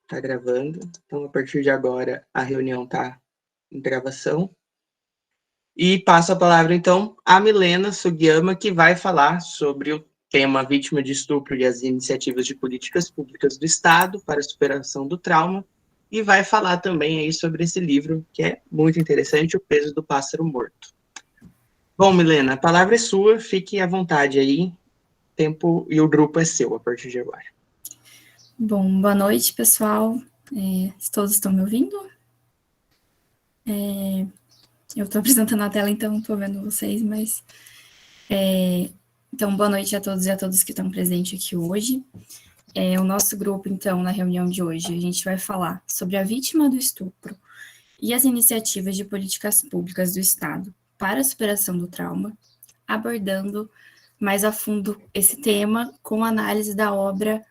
Tá gravando. Então, a partir de agora, a reunião tá em gravação. E passo a palavra, então, à Milena Sugiyama, que vai falar sobre o tema vítima de estupro e as iniciativas de políticas públicas do Estado para a superação do trauma, e vai falar também aí sobre esse livro, que é muito interessante, O Peso do Pássaro Morto. Bom, Milena, a palavra é sua, fique à vontade aí, tempo e o grupo é seu a partir de agora. Bom, boa noite, pessoal. Todos estão me ouvindo? Eu estou apresentando a tela, então estou vendo vocês, mas... Então, boa noite a todos e a todas que estão presentes aqui hoje. O nosso grupo, então, na reunião de hoje, a gente vai falar sobre a vítima do estupro e as iniciativas de políticas públicas do Estado para a superação do trauma, abordando mais a fundo esse tema com análise da obra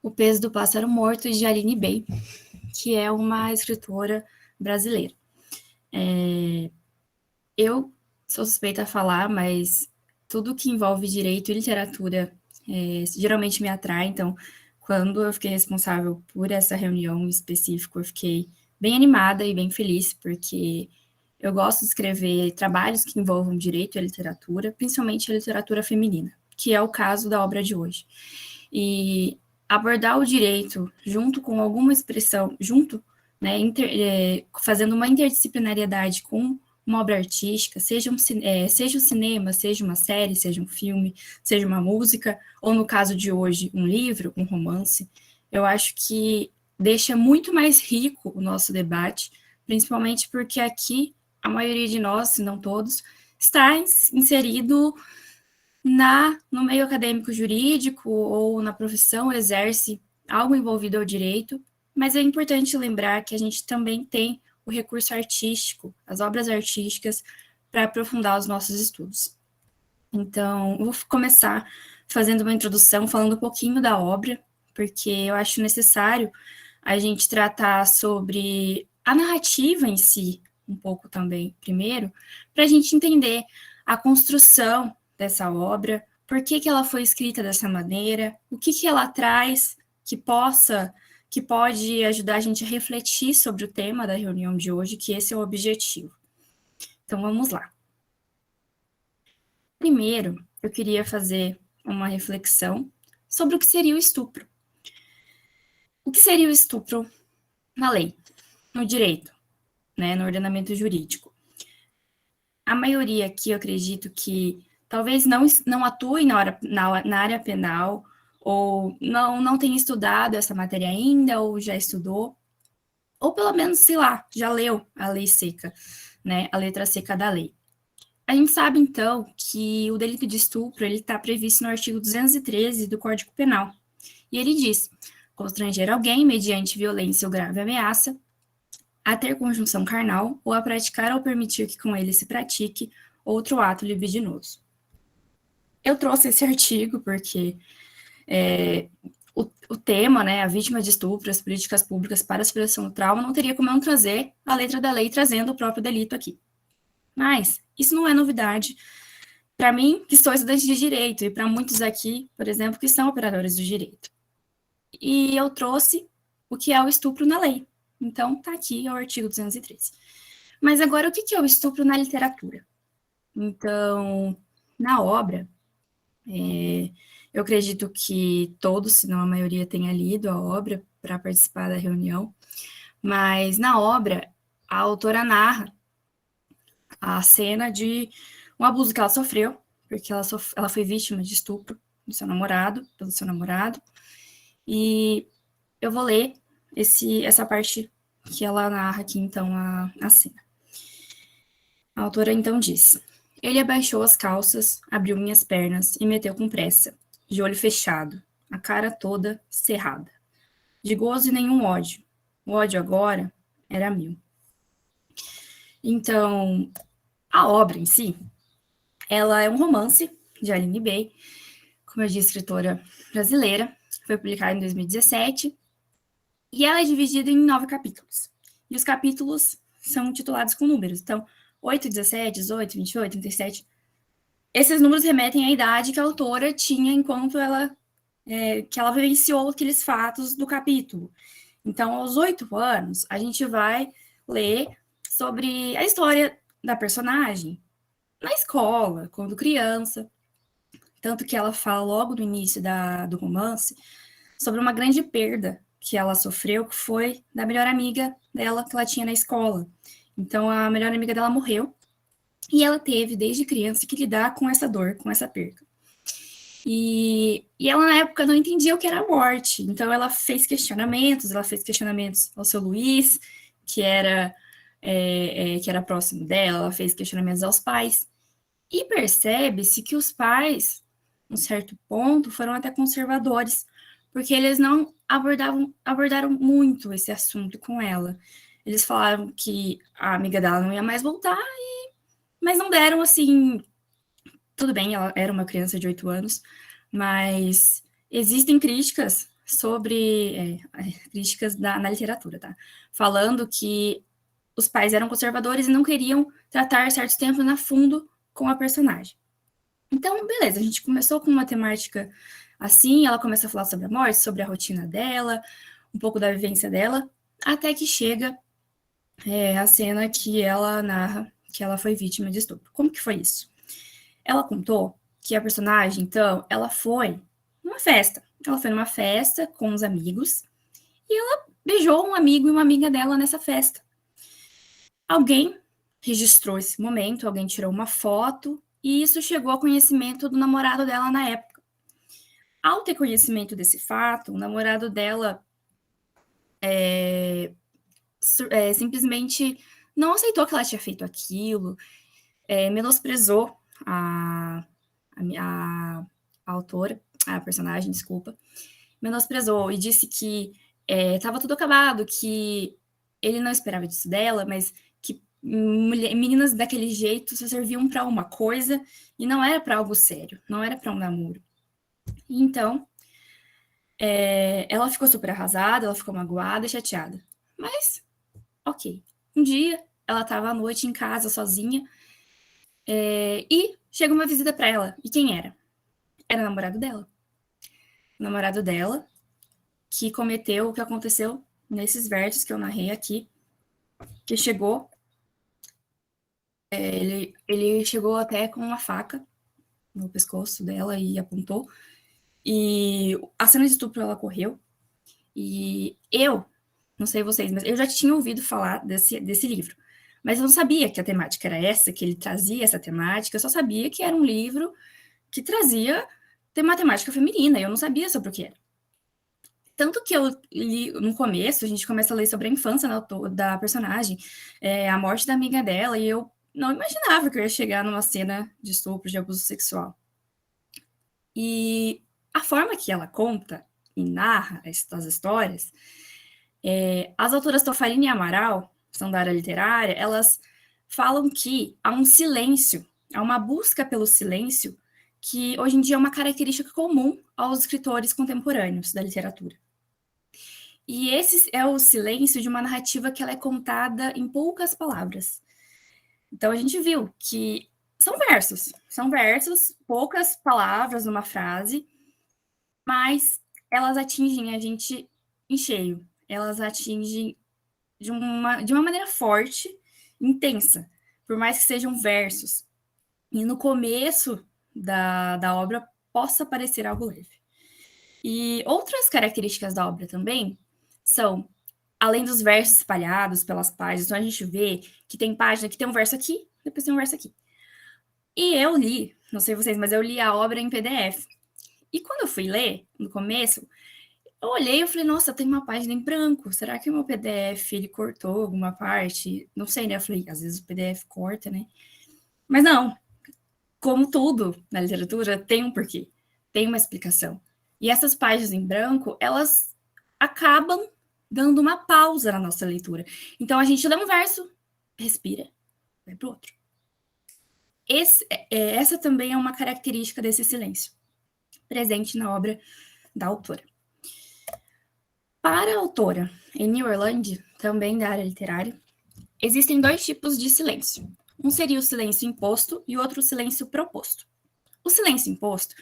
O Peso do Pássaro Morto, de Aline Bay, que é uma escritora brasileira. Eu sou suspeita a falar, mas tudo que envolve direito e literatura geralmente me atrai, então, quando eu fiquei responsável por essa reunião em específico, eu fiquei bem animada e bem feliz, porque eu gosto de escrever trabalhos que envolvam direito e literatura, principalmente a literatura feminina, que é o caso da obra de hoje. E abordar o direito junto com alguma expressão, fazendo uma interdisciplinariedade com uma obra artística, seja o cinema, seja uma série, seja um filme, seja uma música, ou no caso de hoje, um livro, um romance, eu acho que deixa muito mais rico o nosso debate, principalmente porque aqui a maioria de nós, se não todos, está inserido no meio acadêmico jurídico ou na profissão, exerce algo envolvido ao direito, mas é importante lembrar que a gente também tem o recurso artístico, as obras artísticas, para aprofundar os nossos estudos. Então, eu vou começar fazendo uma introdução, falando um pouquinho da obra, porque eu acho necessário a gente tratar sobre a narrativa em si, um pouco também, primeiro, para a gente entender a construção dessa obra, por que ela foi escrita dessa maneira, o que ela traz que pode ajudar a gente a refletir sobre o tema da reunião de hoje, que esse é o objetivo. Então, vamos lá. Primeiro, eu queria fazer uma reflexão sobre o que seria o estupro. O que seria o estupro na lei, no direito, no ordenamento jurídico? A maioria aqui, eu acredito que talvez não atue na área penal, ou não tenha estudado essa matéria ainda, ou já estudou, ou pelo menos, sei lá, já leu a lei seca, a letra seca da lei. A gente sabe, então, que o delito de estupro está previsto no artigo 213 do Código Penal. E ele diz: constranger alguém, mediante violência ou grave ameaça, a ter conjunção carnal, ou a praticar ou permitir que com ele se pratique outro ato libidinoso. Eu trouxe esse artigo porque o tema, a vítima de estupro, as políticas públicas para a superação do trauma, não teria como não trazer a letra da lei trazendo o próprio delito aqui. Mas isso não é novidade para mim, que sou estudante de direito, e para muitos aqui, por exemplo, que são operadores do direito. E eu trouxe o que é o estupro na lei. Então, está aqui o artigo 213. Mas agora, o que é o estupro na literatura? Então, na obra, eu acredito que todos, se não a maioria, tenha lido a obra para participar da reunião, mas na obra, a autora narra a cena de um abuso que ela sofreu, porque ela foi vítima de estupro pelo seu namorado, e eu vou ler essa parte que ela narra aqui, então, a cena. A autora, então, diz: ele abaixou as calças, abriu minhas pernas e meteu com pressa, de olho fechado, a cara toda cerrada. De gozo e nenhum ódio. O ódio agora era meu. Então, a obra em si, ela é um romance de Aline Bay, como eu disse, escritora brasileira, foi publicada em 2017, e ela é dividida em 9 capítulos. E os capítulos são titulados com números. Então, 8, 17, 18, 28, 37. Esses números remetem à idade que a autora tinha enquanto ela vivenciou aqueles fatos do capítulo. Então, aos 8 anos, a gente vai ler sobre a história da personagem na escola, quando criança. Tanto que ela fala logo no início do romance sobre uma grande perda que ela sofreu, que foi da melhor amiga dela que ela tinha na escola. Então, a melhor amiga dela morreu e ela teve, desde criança, que lidar com essa dor, com essa perda. E ela, na época, não entendia o que era a morte. Então, ela fez questionamentos ao seu Luiz, que era, que era próximo dela, ela fez questionamentos aos pais. E percebe-se que os pais, em um certo ponto, foram até conservadores, porque eles não abordaram muito esse assunto com ela. Eles falaram que a amiga dela não ia mais voltar, mas não deram, assim... Tudo bem, ela era uma criança de 8 anos, mas existem críticas sobre... críticas na literatura, tá? Falando que os pais eram conservadores e não queriam tratar certos temas a fundo com a personagem. Então, beleza, a gente começou com uma temática assim, ela começa a falar sobre a morte, sobre a rotina dela, um pouco da vivência dela, até que chega a cena que ela narra que ela foi vítima de estupro. Como que foi isso? Ela contou que a personagem, então, ela foi numa festa. Ela foi numa festa com os amigos e ela beijou um amigo e uma amiga dela nessa festa. Alguém registrou esse momento, alguém tirou uma foto e isso chegou ao conhecimento do namorado dela na época. Ao ter conhecimento desse fato, o namorado dela simplesmente não aceitou que ela tinha feito aquilo, menosprezou a autora, a personagem, desculpa, menosprezou e disse que estava tudo acabado, que ele não esperava disso dela, mas que meninas daquele jeito só serviam para uma coisa e não era para algo sério, não era para um namoro. Então, ela ficou super arrasada, ela ficou magoada, chateada. Mas, ok. Um dia, ela estava à noite em casa, sozinha, e chega uma visita para ela. E quem era? Era o namorado dela. O namorado dela, que cometeu o que aconteceu nesses versos que eu narrei aqui, que chegou... ele chegou até com uma faca no pescoço dela e apontou. E a cena de estupro, ela correu. E eu, não sei vocês, mas eu já tinha ouvido falar desse livro. Mas eu não sabia que a temática era essa, que ele trazia essa temática. Eu só sabia que era um livro que trazia uma temática feminina. Eu não sabia sobre o que era. Tanto que eu li no começo, a gente começa a ler sobre a infância da personagem, a morte da amiga dela, e eu não imaginava que eu ia chegar numa cena de estupro, de abuso sexual. E a forma que ela conta e narra as histórias, as autoras Tofarini e Amaral, que são da área literária, elas falam que há um silêncio, há uma busca pelo silêncio, que hoje em dia é uma característica comum aos escritores contemporâneos da literatura. E esse é o silêncio de uma narrativa que ela é contada em poucas palavras. Então, a gente viu que são versos, poucas palavras numa frase, mas elas atingem a gente em cheio. Elas atingem de uma maneira forte, intensa, por mais que sejam versos. E no começo da obra possa parecer algo leve. E outras características da obra também são, além dos versos espalhados pelas páginas, então a gente vê que tem página que tem um verso aqui, depois tem um verso aqui. E eu li, não sei vocês, mas eu li a obra em PDF. E quando eu fui ler, no começo, eu olhei e falei, nossa, tem uma página em branco, será que o meu PDF, ele cortou alguma parte? Não sei, né? Eu falei, às vezes o PDF corta, né? Mas não, como tudo na literatura, tem um porquê, tem uma explicação. E essas páginas em branco, elas acabam dando uma pausa na nossa leitura. Então, a gente lê um verso, respira, vai para o outro. Essa também é uma característica desse silêncio, presente na obra da autora. Para a autora Eni Orlandi, também da área literária, existem 2 tipos de silêncio. Um seria o silêncio imposto e o outro o silêncio proposto. O silêncio imposto,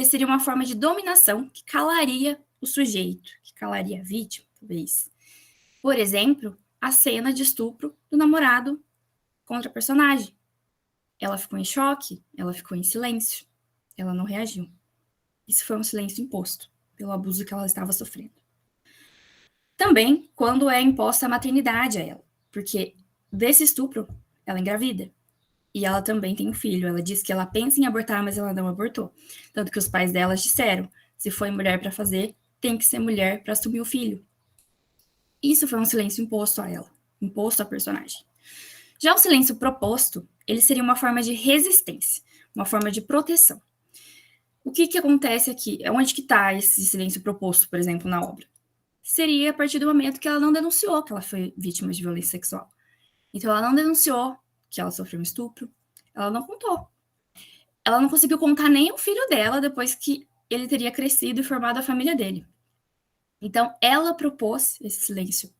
seria uma forma de dominação que calaria o sujeito, que calaria a vítima, talvez, Por exemplo, a cena de estupro do namorado contra a personagem. Ela ficou em choque, ela ficou em silêncio, ela não reagiu. Isso foi um silêncio imposto pelo abuso que ela estava sofrendo. Também quando é imposta a maternidade a ela, porque desse estupro ela engravida. E ela também tem um filho. Ela diz que ela pensa em abortar, mas ela não abortou. Tanto que os pais delas disseram: se foi mulher para fazer, tem que ser mulher para assumir o filho. Isso foi um silêncio imposto a ela, imposto à personagem. Já o silêncio proposto, ele seria uma forma de resistência, uma forma de proteção. O que acontece aqui? Onde que está esse silêncio proposto, por exemplo, na obra? Seria a partir do momento que ela não denunciou que ela foi vítima de violência sexual. Então, ela não denunciou que ela sofreu um estupro, ela não contou. Ela não conseguiu contar nem o filho dela depois que ele teria crescido e formado a família dele. Então, ela propôs esse silêncio.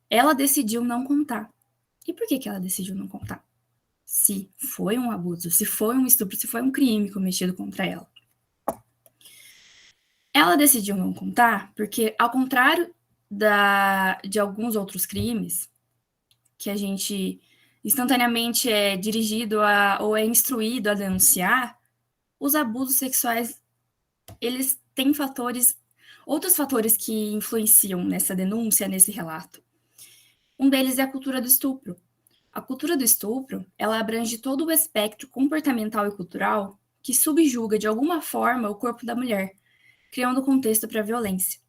Ela decidiu não contar. E por que ela decidiu não contar? Se foi um abuso, se foi um estupro, se foi um crime cometido contra ela. Ela decidiu não contar porque, ao contrário de alguns outros crimes, que a gente instantaneamente é dirigido ou é instruído a denunciar, os abusos sexuais, eles têm outros fatores que influenciam nessa denúncia, nesse relato. Um deles é a cultura do estupro. A cultura do estupro, ela abrange todo o espectro comportamental e cultural que subjuga, de alguma forma, o corpo da mulher, criando contexto para a violência.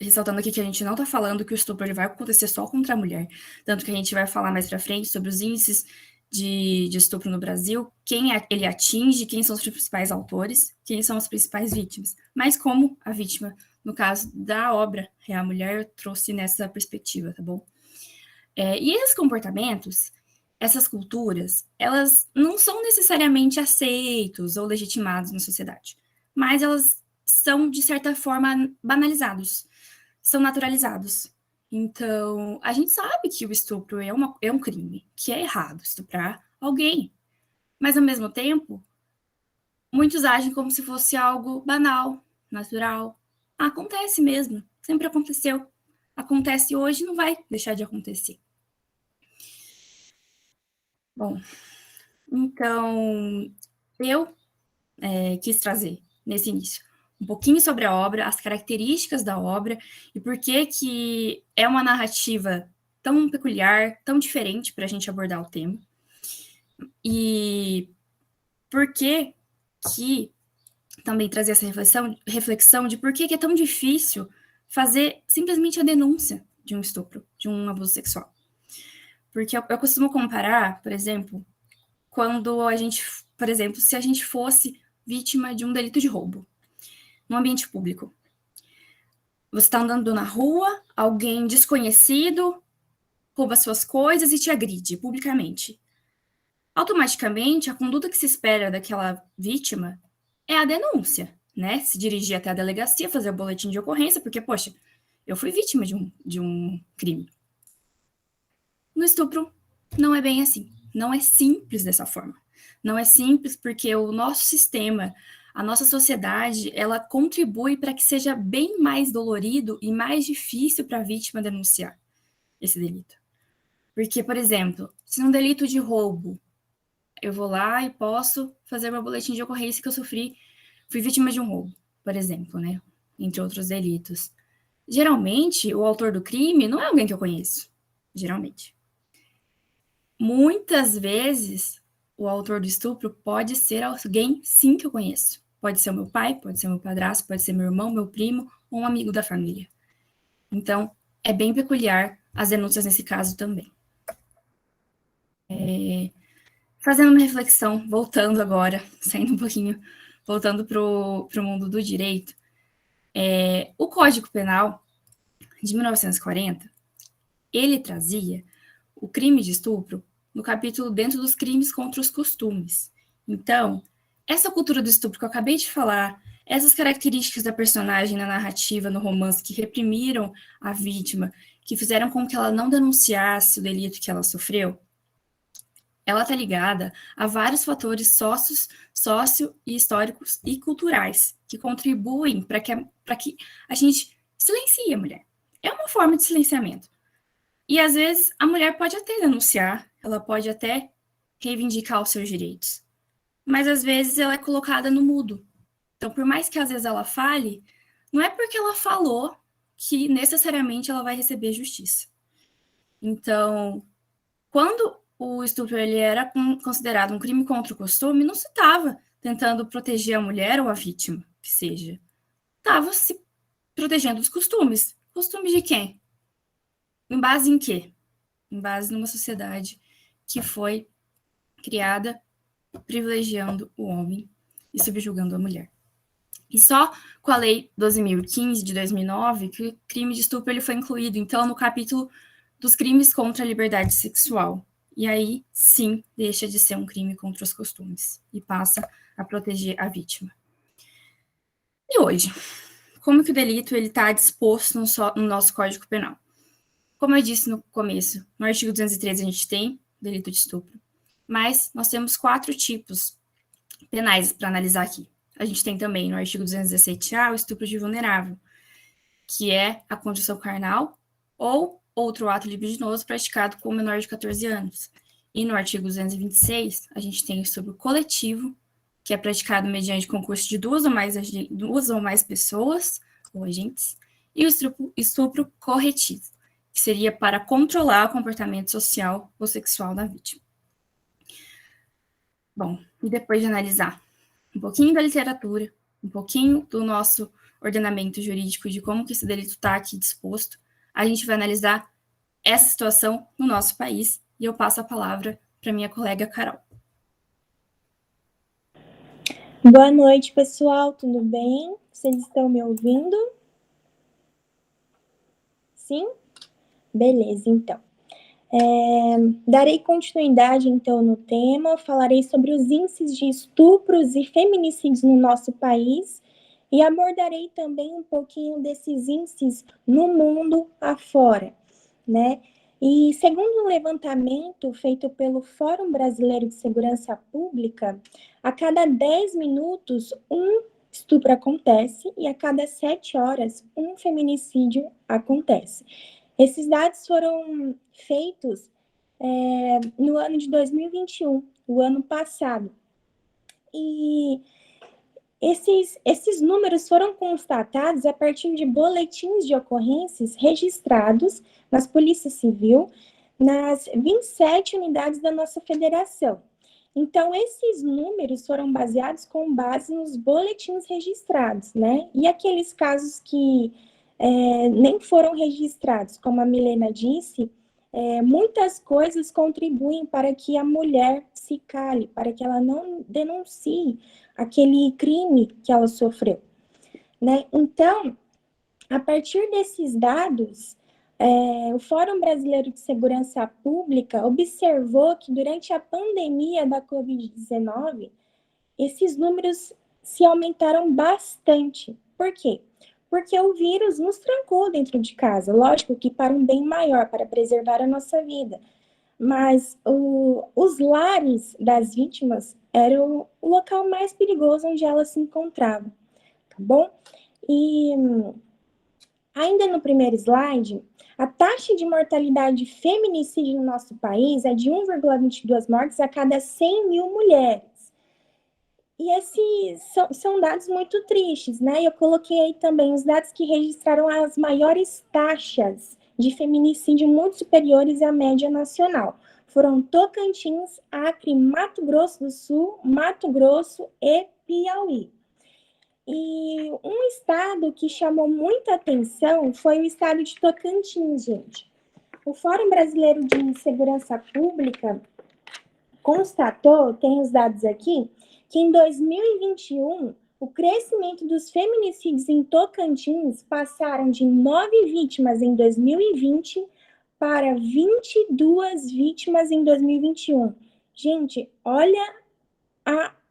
Ressaltando aqui que a gente não está falando que o estupro ele vai acontecer só contra a mulher, tanto que a gente vai falar mais para frente sobre os índices de estupro no Brasil, ele atinge, quem são os principais autores, quem são as principais vítimas, mas como a vítima, no caso da obra, é a mulher, trouxe nessa perspectiva, tá bom? E esses comportamentos, essas culturas, elas não são necessariamente aceitos ou legitimados na sociedade, mas elas são, de certa forma, banalizados, são naturalizados. Então, a gente sabe que o estupro é um crime, que é errado estuprar alguém. Mas, ao mesmo tempo, muitos agem como se fosse algo banal, natural. Acontece mesmo, sempre aconteceu. Acontece hoje, não vai deixar de acontecer. Bom, então, eu quis trazer, nesse início, um pouquinho sobre a obra, as características da obra e por que é uma narrativa tão peculiar, tão diferente para a gente abordar o tema. E por que também trazer essa reflexão de por que é tão difícil fazer simplesmente a denúncia de um estupro, de um abuso sexual. Porque eu costumo comparar, por exemplo, quando a gente, por exemplo, se a gente fosse vítima de um delito de roubo no ambiente público. Você está andando na rua, alguém desconhecido rouba suas coisas e te agride publicamente. Automaticamente, a conduta que se espera daquela vítima é a denúncia, né? Se dirigir até a delegacia, fazer o boletim de ocorrência, porque, poxa, eu fui vítima de um crime. No estupro, não é bem assim. Não é simples dessa forma. Não é simples porque o nosso sistema, a nossa sociedade, ela contribui para que seja bem mais dolorido e mais difícil para a vítima denunciar esse delito. Porque, por exemplo, se num delito de roubo, eu vou lá e posso fazer meu boletim de ocorrência que eu fui vítima de um roubo, por exemplo, né? Entre outros delitos. Geralmente, o autor do crime não é alguém que eu conheço. Geralmente. Muitas vezes, o autor do estupro pode ser alguém, sim, que eu conheço. Pode ser o meu pai, pode ser o meu padrasto, pode ser meu irmão, meu primo ou um amigo da família. Então, é bem peculiar as denúncias nesse caso também. Fazendo uma reflexão, voltando agora, saindo um pouquinho, voltando para o mundo do direito, o Código Penal de 1940, ele trazia o crime de estupro no capítulo dentro dos crimes contra os costumes. Então, essa cultura do estupro que eu acabei de falar, essas características da personagem na narrativa, no romance, que reprimiram a vítima, que fizeram com que ela não denunciasse o delito que ela sofreu, ela está ligada a vários fatores socio e históricos e culturais que contribuem para que a gente silencie a mulher. é uma forma de silenciamento. E, às vezes, a mulher pode até denunciar, ela pode até reivindicar os seus direitos, mas, às vezes, ela é colocada no mudo. Então, por mais que, às vezes, ela fale, não é porque ela falou que, necessariamente, ela vai receber justiça. Então, quando o estupro ele era considerado um crime contra o costume, não se estava tentando proteger a mulher ou a vítima, que seja. Estava se protegendo dos costumes. Costumes de quem? Em base em quê? Em base numa sociedade que foi criada privilegiando o homem e subjugando a mulher. E só com a Lei 12.015 de 2009 que o crime de estupro ele foi incluído, então, no capítulo dos crimes contra a liberdade sexual. E aí, sim, deixa de ser um crime contra os costumes e passa a proteger a vítima. E hoje, como que o delito está disposto no nosso Código Penal? Como eu disse no começo, no artigo 213 a gente tem delito de estupro, mas nós temos 4 tipos penais para analisar aqui. A gente tem também no artigo 217A o estupro de vulnerável, que é a condição carnal ou outro ato libidinoso praticado com menor de 14 anos. E no artigo 226, a gente tem o estupro coletivo, que é praticado mediante concurso de duas ou mais pessoas ou agentes, e o estupro corretivo, que seria para controlar o comportamento social ou sexual da vítima. Bom, e depois de analisar um pouquinho da literatura, um pouquinho do nosso ordenamento jurídico, de como que esse delito está aqui disposto, a gente vai analisar essa situação no nosso país, e eu passo a palavra para minha colega Carol. Boa noite, pessoal, tudo bem? Vocês estão me ouvindo? Sim? Beleza, então. Darei continuidade, então, no tema, falarei sobre os índices de estupros e feminicídios no nosso país e abordarei também um pouquinho desses índices no mundo afora, né? E segundo um levantamento feito pelo Fórum Brasileiro de Segurança Pública, a cada 10 minutos um estupro acontece e a cada 7 horas um feminicídio acontece. Esses dados foram feitos no ano de 2021, o ano passado. E esses números foram constatados a partir de boletins de ocorrências registrados nas Polícia Civil, nas 27 unidades da nossa federação. Então, esses números foram baseados com base nos boletins registrados, né? E aqueles casos que nem foram registrados, como a Milena disse, muitas coisas contribuem para que a mulher se cale, para que ela não denuncie aquele crime que ela sofreu, né? Então, a partir desses dados, o Fórum Brasileiro de Segurança Pública observou que durante a pandemia da Covid-19, esses números se aumentaram bastante. Por quê? Porque o vírus nos trancou dentro de casa, lógico que para um bem maior, para preservar a nossa vida. Mas os lares das vítimas eram o local mais perigoso onde elas se encontravam, tá bom? E ainda no primeiro slide, a taxa de mortalidade de feminicídio no nosso país é de 1,22 mortes a cada 100 mil mulheres. E esses são dados muito tristes, né? Eu coloquei aí também os dados que registraram as maiores taxas de feminicídio muito superiores à média nacional. Foram Tocantins, Acre, Mato Grosso do Sul, Mato Grosso e Piauí. E um estado que chamou muita atenção foi o estado de Tocantins, gente. O Fórum Brasileiro de Segurança Pública constatou, tem os dados aqui, que em 2021, o crescimento dos feminicídios em Tocantins passaram de 9 vítimas em 2020 para 22 vítimas em 2021. Gente, olha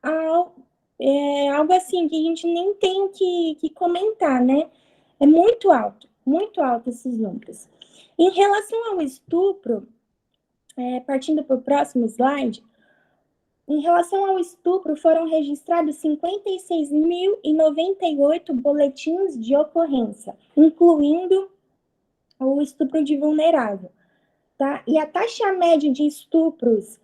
algo assim que a gente nem tem que comentar, né? É muito alto esses números. Em relação ao estupro, partindo para o próximo slide, em relação ao estupro, foram registrados 56.098 boletins de ocorrência, incluindo ou estupro de vulnerável, tá? E a taxa média de estupros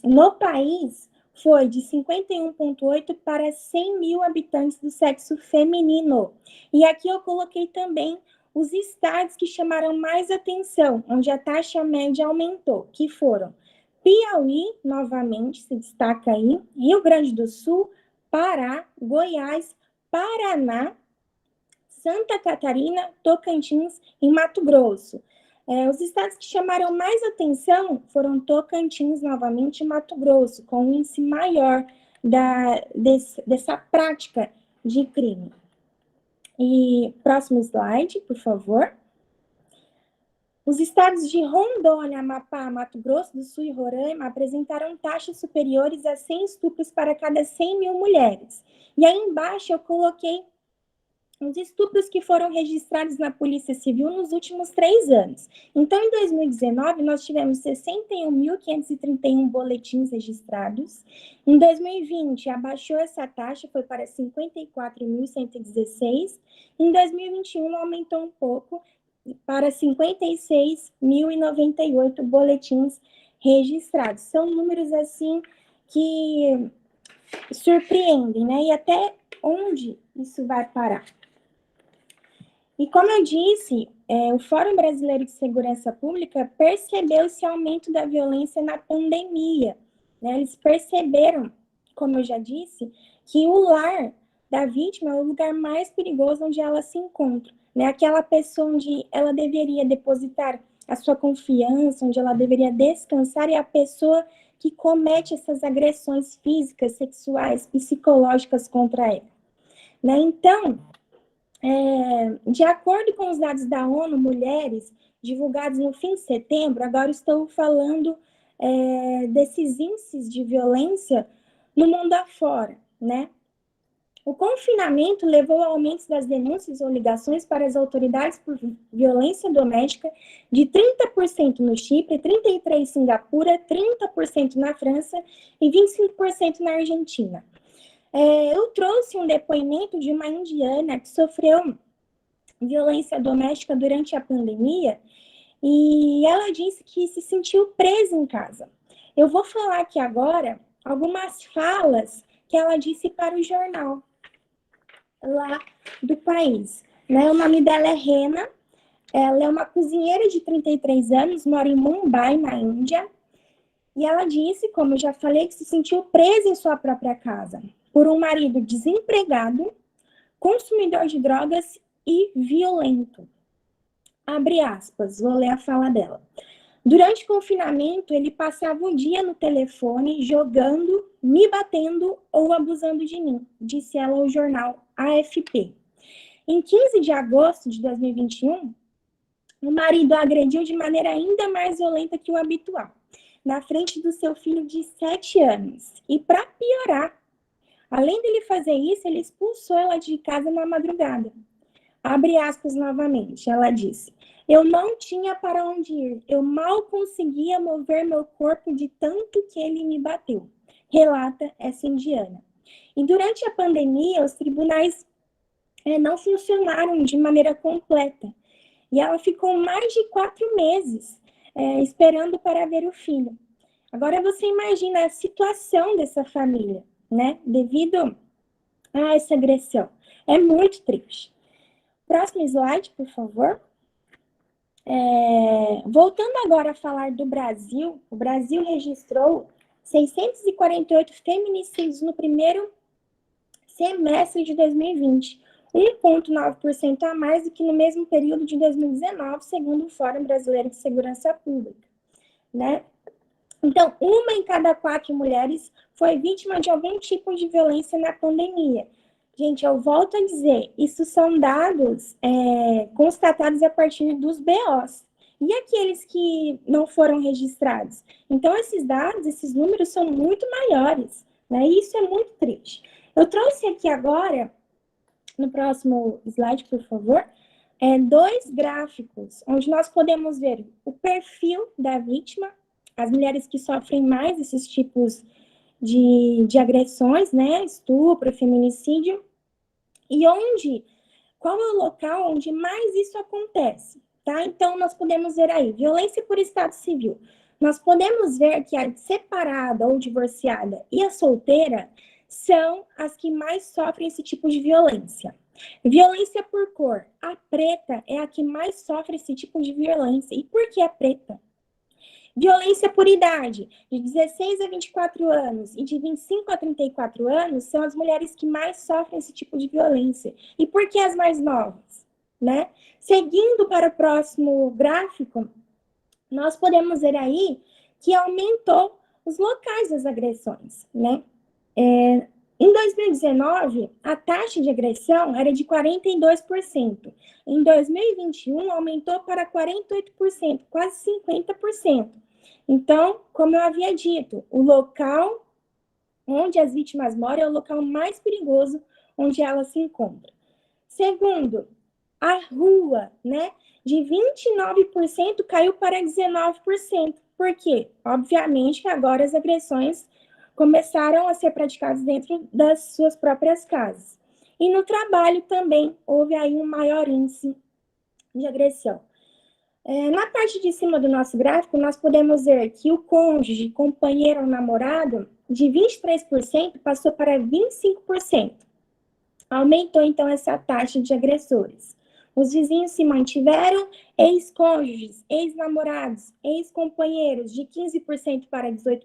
no país foi de 51,8 para 100 mil habitantes do sexo feminino. E aqui eu coloquei também os estados que chamaram mais atenção, onde a taxa média aumentou, que foram Piauí, novamente, se destaca aí, Rio Grande do Sul, Pará, Goiás, Paraná, Santa Catarina, Tocantins e Mato Grosso. Os estados que chamaram mais atenção foram Tocantins, novamente, e Mato Grosso, com um índice maior dessa prática de crime. E próximo slide, por favor. Os estados de Rondônia, Amapá, Mato Grosso do Sul e Roraima apresentaram taxas superiores a 100 estupros para cada 100 mil mulheres. E aí embaixo eu coloquei os estupros que foram registrados na Polícia Civil nos últimos 3 anos. Então, em 2019, nós tivemos 61.531 boletins registrados. Em 2020, abaixou essa taxa, foi para 54.116. Em 2021, aumentou um pouco para 56.098 boletins registrados. São números, assim, que surpreendem, né? E até onde isso vai parar? E como eu disse, o Fórum Brasileiro de Segurança Pública percebeu esse aumento da violência na pandemia, né? Eles perceberam, como eu já disse, que o lar da vítima é o lugar mais perigoso onde ela se encontra, né? Aquela pessoa onde ela deveria depositar a sua confiança, onde ela deveria descansar, é a pessoa que comete essas agressões físicas, sexuais, psicológicas contra ela, né? Então, de acordo com os dados da ONU Mulheres, divulgados no fim de setembro, agora estou falando desses índices de violência no mundo afora, né? O confinamento levou ao aumento das denúncias ou ligações para as autoridades por violência doméstica de 30% no Chipre, 33% em Singapura, 30% na França e 25% na Argentina. Eu trouxe um depoimento de uma indiana que sofreu violência doméstica durante a pandemia e ela disse que se sentiu presa em casa. Eu vou falar aqui agora algumas falas que ela disse para o jornal lá do país, né? O nome dela é Rena, ela é uma cozinheira de 33 anos, mora em Mumbai, na Índia, e ela disse, como eu já falei, que se sentiu presa em sua própria casa por um marido desempregado, consumidor de drogas e violento. Abre aspas, vou ler a fala dela. Durante o confinamento, ele passava o dia no telefone, jogando, me batendo ou abusando de mim, disse ela ao jornal AFP. Em 15 de agosto de 2021, o marido a agrediu de maneira ainda mais violenta que o habitual, na frente do seu filho de 7 anos. E para piorar, além dele fazer isso, ele expulsou ela de casa na madrugada. Abre aspas novamente, ela disse: eu não tinha para onde ir, eu mal conseguia mover meu corpo de tanto que ele me bateu, relata essa indiana. E durante a pandemia, os tribunais não funcionaram de maneira completa. E ela ficou mais de 4 meses esperando para ver o filho. Agora você imagina a situação dessa família, né? Devido a essa agressão. É muito triste. Próximo slide, por favor. Voltando agora a falar do Brasil, o Brasil registrou 648 feminicídios no primeiro semestre de 2020, 1,9% a mais do que no mesmo período de 2019, segundo o Fórum Brasileiro de Segurança Pública, né? Então, 1 em cada 4 mulheres foi vítima de algum tipo de violência na pandemia. Gente, eu volto a dizer, isso são dados constatados a partir dos BOs. E aqueles que não foram registrados? Então, esses dados, esses números são muito maiores, né? E isso é muito triste. Eu trouxe aqui agora, no próximo slide, por favor, 2 gráficos, onde nós podemos ver o perfil da vítima, as mulheres que sofrem mais esses tipos de agressões, né? Estupro, feminicídio, e onde, qual é o local onde mais isso acontece, tá? Então, nós podemos ver aí, violência por estado civil. Nós podemos ver que a separada ou divorciada e a solteira são as que mais sofrem esse tipo de violência. Violência por cor. A preta é a que mais sofre esse tipo de violência. E por que a preta? Violência por idade, de 16 a 24 anos e de 25 a 34 anos, são as mulheres que mais sofrem esse tipo de violência. E por que as mais novas? Né? Seguindo para o próximo gráfico, nós podemos ver aí que aumentou os locais das agressões. Né? Em 2019, a taxa de agressão era de 42%. Em 2021, aumentou para 48%, quase 50%. Então, como eu havia dito, o local onde as vítimas moram é o local mais perigoso onde elas se encontram. Segundo, a rua, né, de 29% caiu para 19%. Por quê? Obviamente que agora as agressões começaram a ser praticadas dentro das suas próprias casas. E no trabalho também houve aí um maior índice de agressão. Na parte de cima do nosso gráfico, nós podemos ver que o cônjuge, companheiro ou namorado, de 23% passou para 25%. Aumentou, então, essa taxa de agressores. Os vizinhos se mantiveram, ex-cônjuges, ex-namorados, ex-companheiros, de 15% para 18%.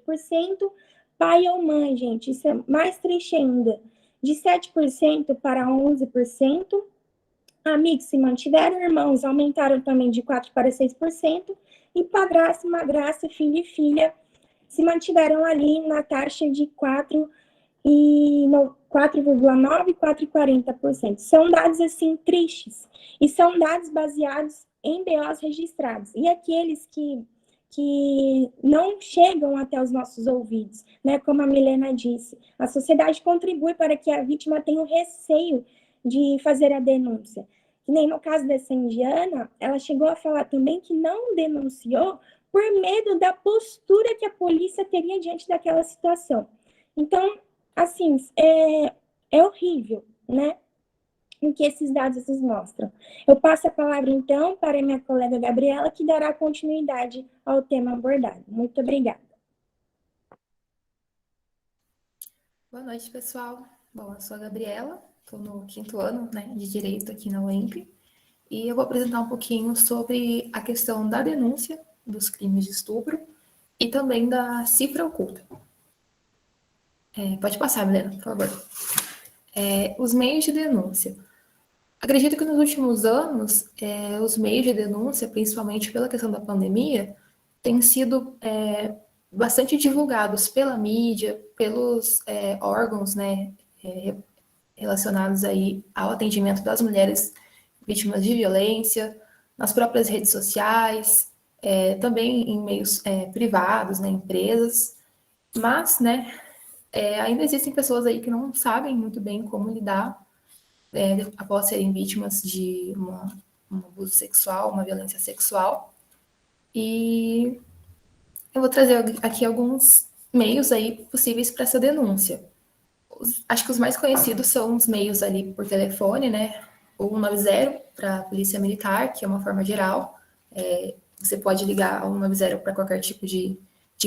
Pai ou mãe, gente, isso é mais triste ainda, de 7% para 11%. Amigos se mantiveram, irmãos aumentaram também de 4% para 6%, e padrasto, madrasta, filho e filha se mantiveram ali na taxa de 4,9% e 4,40%. São dados, assim, tristes, e são dados baseados em BOs registrados, e aqueles que não chegam até os nossos ouvidos, né? Como a Milena disse, a sociedade contribui para que a vítima tenha o receio de fazer a denúncia. Que nem no caso dessa indiana, ela chegou a falar também que não denunciou por medo da postura que a polícia teria diante daquela situação. Então, assim, é horrível, né? O que esses dados nos mostram. Eu passo a palavra, então, para a minha colega Gabriela, que dará continuidade ao tema abordado. Muito obrigada. Boa noite, pessoal. Bom, eu sou a Gabriela, estou no 5º ano, né, de Direito aqui na UEMP, e eu vou apresentar um pouquinho sobre a questão da denúncia dos crimes de estupro e também da cifra oculta. Pode passar, Milena, por favor. Os meios de denúncia. Acredito que nos últimos anos, os meios de denúncia, principalmente pela questão da pandemia, têm sido bastante divulgados pela mídia, pelos órgãos, né, relacionados aí ao atendimento das mulheres vítimas de violência, nas próprias redes sociais, também em meios privados, né, empresas, mas, né, ainda existem pessoas aí que não sabem muito bem como lidar após serem vítimas de um abuso sexual, uma violência sexual. E eu vou trazer aqui alguns meios aí possíveis para essa denúncia. Acho que os mais conhecidos são os meios ali por telefone, né? O 190 para a Polícia Militar, que é uma forma geral. Você pode ligar ao 190 para qualquer tipo de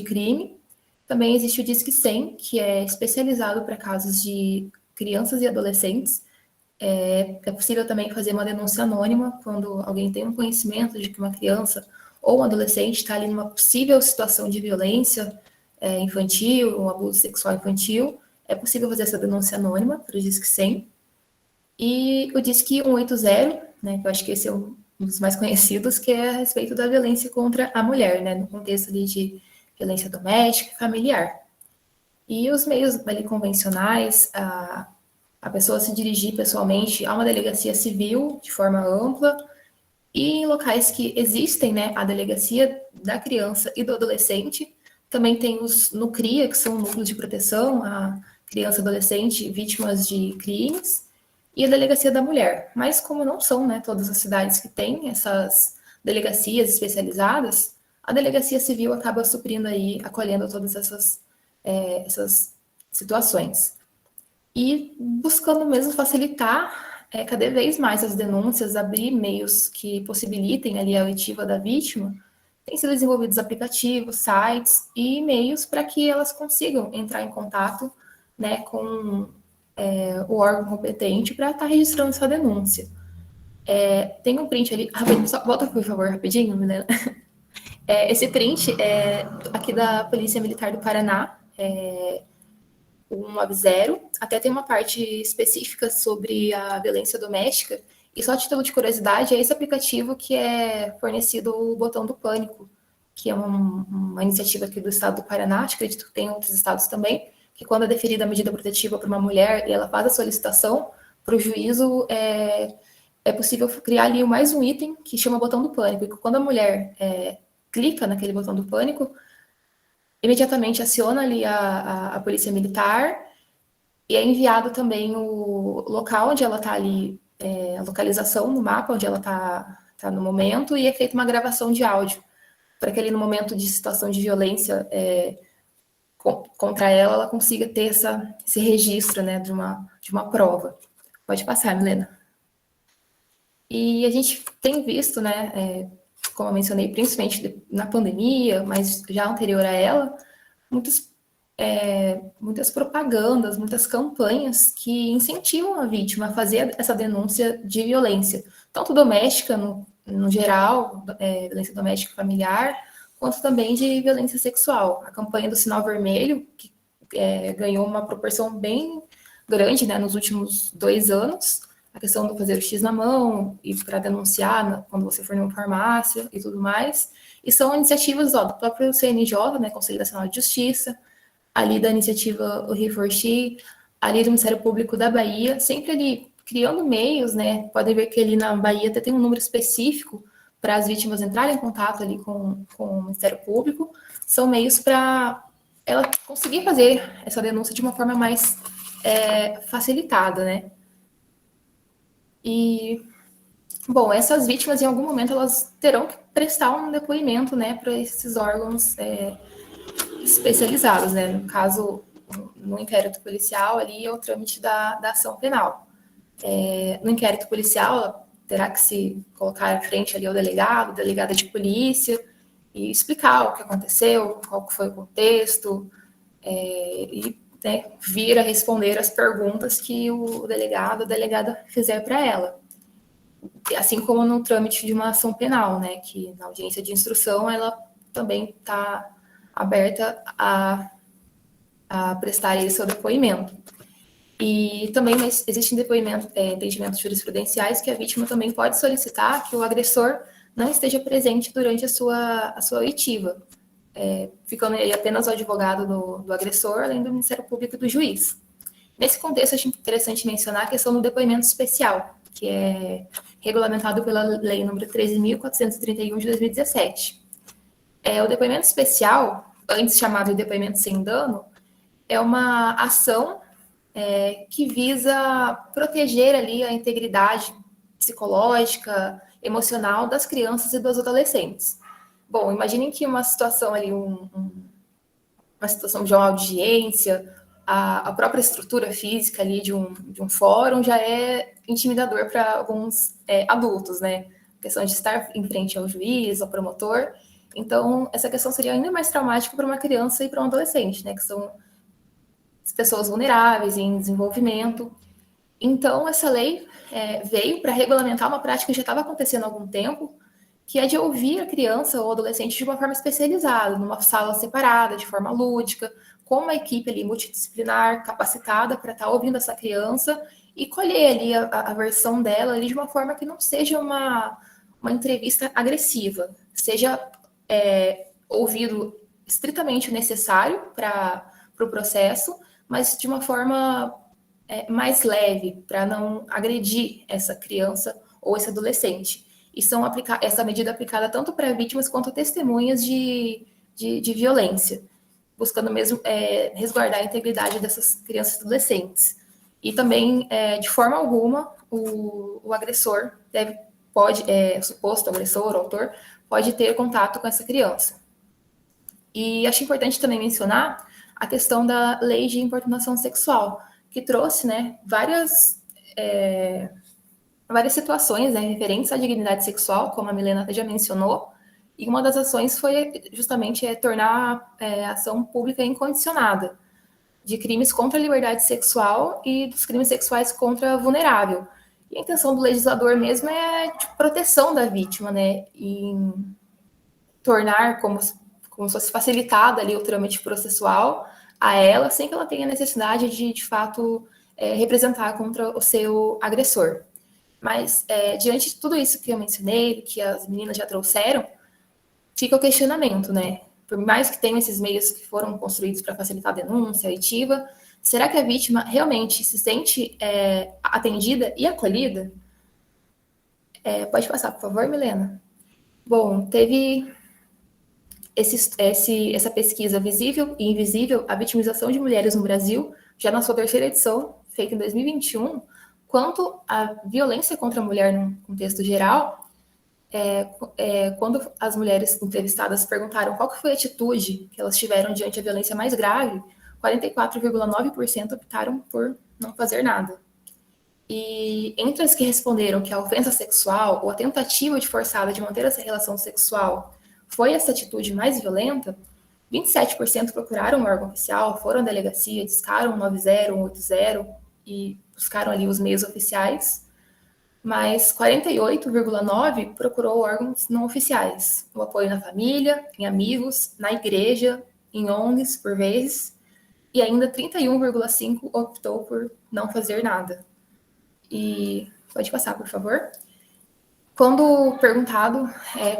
crime. Também existe o Disque 100, que é especializado para casos de crianças e adolescentes. É possível também fazer uma denúncia anônima quando alguém tem um conhecimento de que uma criança ou um adolescente está ali numa possível situação de violência infantil, um abuso sexual infantil. É possível fazer essa denúncia anônima para o Disque 100. E o Disque 180, né, que eu acho que esse é um dos mais conhecidos, que é a respeito da violência contra a mulher, né, no contexto ali de violência doméstica e familiar. E os meios ali convencionais, a pessoa se dirigir pessoalmente a uma delegacia civil de forma ampla, e em locais que existem, né, a delegacia da criança e do adolescente. Também tem os NUCRIA, que são o Núcleo de Proteção a Criança e Adolescente vítimas de crimes, e a Delegacia da Mulher. Mas como não são, né, todas as cidades que têm essas delegacias especializadas, a Delegacia Civil acaba suprindo aí, acolhendo todas essas situações. E buscando mesmo facilitar cada vez mais as denúncias, abrir meios que possibilitem ali a oitiva da vítima, têm sido desenvolvidos aplicativos, sites e e-mails para que elas consigam entrar em contato, né, com o órgão competente para estar registrando sua denúncia. Tem um print ali, volta por favor rapidinho, Milena. Esse print é aqui da Polícia Militar do Paraná, 190, até tem uma parte específica sobre a violência doméstica, e só a título de curiosidade, é esse aplicativo que é fornecido o Botão do Pânico, que é uma iniciativa aqui do estado do Paraná, acredito que tem em outros estados também, que quando é deferida a medida protetiva para uma mulher e ela faz a solicitação para o juízo, é possível criar ali mais um item que chama Botão do Pânico, e quando a mulher clica naquele Botão do Pânico, imediatamente aciona ali a polícia militar e é enviado também o local onde ela está ali, a localização no mapa onde ela está no momento, e é feita uma gravação de áudio para que ali no momento de situação de violência contra ela consiga ter esse registro, né, de uma prova. Pode passar, Milena. E a gente tem visto, né, como eu mencionei, principalmente na pandemia, mas já anterior a ela, muitas propagandas, muitas campanhas que incentivam a vítima a fazer essa denúncia de violência, tanto doméstica, no geral, violência doméstica familiar, quanto também de violência sexual. A campanha do Sinal Vermelho, que ganhou uma proporção bem grande, né, nos últimos 2 anos, a questão do fazer o X na mão e para denunciar quando você for numa farmácia e tudo mais. E são iniciativas do próprio CNJ, né, Conselho Nacional de Justiça, ali da iniciativa O Reforxi, ali do Ministério Público da Bahia, sempre ali criando meios, né? Podem ver que ali na Bahia até tem um número específico para as vítimas entrarem em contato ali com o Ministério Público. São meios para ela conseguir fazer essa denúncia de uma forma mais facilitada, né? E, bom, essas vítimas, em algum momento, elas terão que prestar um depoimento, né, para esses órgãos especializados, né? No caso, no inquérito policial, ali é o trâmite da ação penal. No inquérito policial, ela terá que se colocar à frente ali ao delegado, delegada de polícia, e explicar o que aconteceu, qual foi o contexto, e né, vir a responder as perguntas que o delegado ou delegada fizer para ela. Assim como no trâmite de uma ação penal, né, que na audiência de instrução ela também está aberta a prestar esse seu depoimento. E também existem entendimentos jurisprudenciais que a vítima também pode solicitar que o agressor não esteja presente durante a sua oitiva, ficando aí apenas o advogado do agressor, além do Ministério Público e do juiz. Nesse contexto, acho interessante mencionar a questão do depoimento especial, que é regulamentado pela Lei nº 13.431 de 2017. O depoimento especial, antes chamado de depoimento sem dano, é uma ação que visa proteger ali a integridade psicológica, emocional das crianças e dos adolescentes. Bom, imaginem que uma situação ali, uma situação de uma audiência, a própria estrutura física ali de um fórum já é intimidador para alguns adultos, né? A questão de estar em frente ao juiz, ao promotor. Então, essa questão seria ainda mais traumática para uma criança e para um adolescente, né? Que são pessoas vulneráveis, em desenvolvimento. Então, essa lei veio para regulamentar uma prática que já estava acontecendo há algum tempo, que é de ouvir a criança ou adolescente de uma forma especializada, numa sala separada, de forma lúdica, com uma equipe ali multidisciplinar, capacitada para estar ouvindo essa criança e colher ali a versão dela ali de uma forma que não seja uma entrevista agressiva, seja ouvido estritamente necessário para o processo, mas de uma forma mais leve, para não agredir essa criança ou esse adolescente. E essa medida é aplicada tanto para vítimas quanto testemunhas de violência, buscando mesmo resguardar a integridade dessas crianças e adolescentes. E também, de forma alguma, o agressor o suposto agressor, o autor, pode ter contato com essa criança. E acho importante também mencionar a questão da lei de importunação sexual, que trouxe, né, várias várias situações, né, referentes à dignidade sexual, como a Milena já mencionou, e uma das ações foi justamente tornar a ação pública incondicionada de crimes contra a liberdade sexual e dos crimes sexuais contra a vulnerável. E a intenção do legislador mesmo é de proteção da vítima, né, em tornar como se fosse facilitada ali o trâmite processual a ela, sem que ela tenha necessidade de fato, representar contra o seu agressor. Mas, diante de tudo isso que eu mencionei, que as meninas já trouxeram, fica o questionamento, né? Por mais que tenham esses meios que foram construídos para facilitar a denúncia, a oitiva, será que a vítima realmente se sente atendida e acolhida? Pode passar, por favor, Milena? Bom, teve essa pesquisa Visível e Invisível, a vitimização de mulheres no Brasil, já na sua terceira edição, feita em 2021, quanto à violência contra a mulher num contexto geral, quando as mulheres entrevistadas perguntaram qual que foi a atitude que elas tiveram diante da violência mais grave, 44,9% optaram por não fazer nada. E entre as que responderam que a ofensa sexual ou a tentativa de forçada de manter essa relação sexual foi essa atitude mais violenta, 27% procuraram um órgão oficial, foram à delegacia, discaram 90, 180 e buscaram ali os meios oficiais, mas 48,9% procurou órgãos não oficiais, o apoio na família, em amigos, na igreja, em ONGs, por vezes, e ainda 31,5% optou por não fazer nada. E pode passar, por favor. Quando perguntado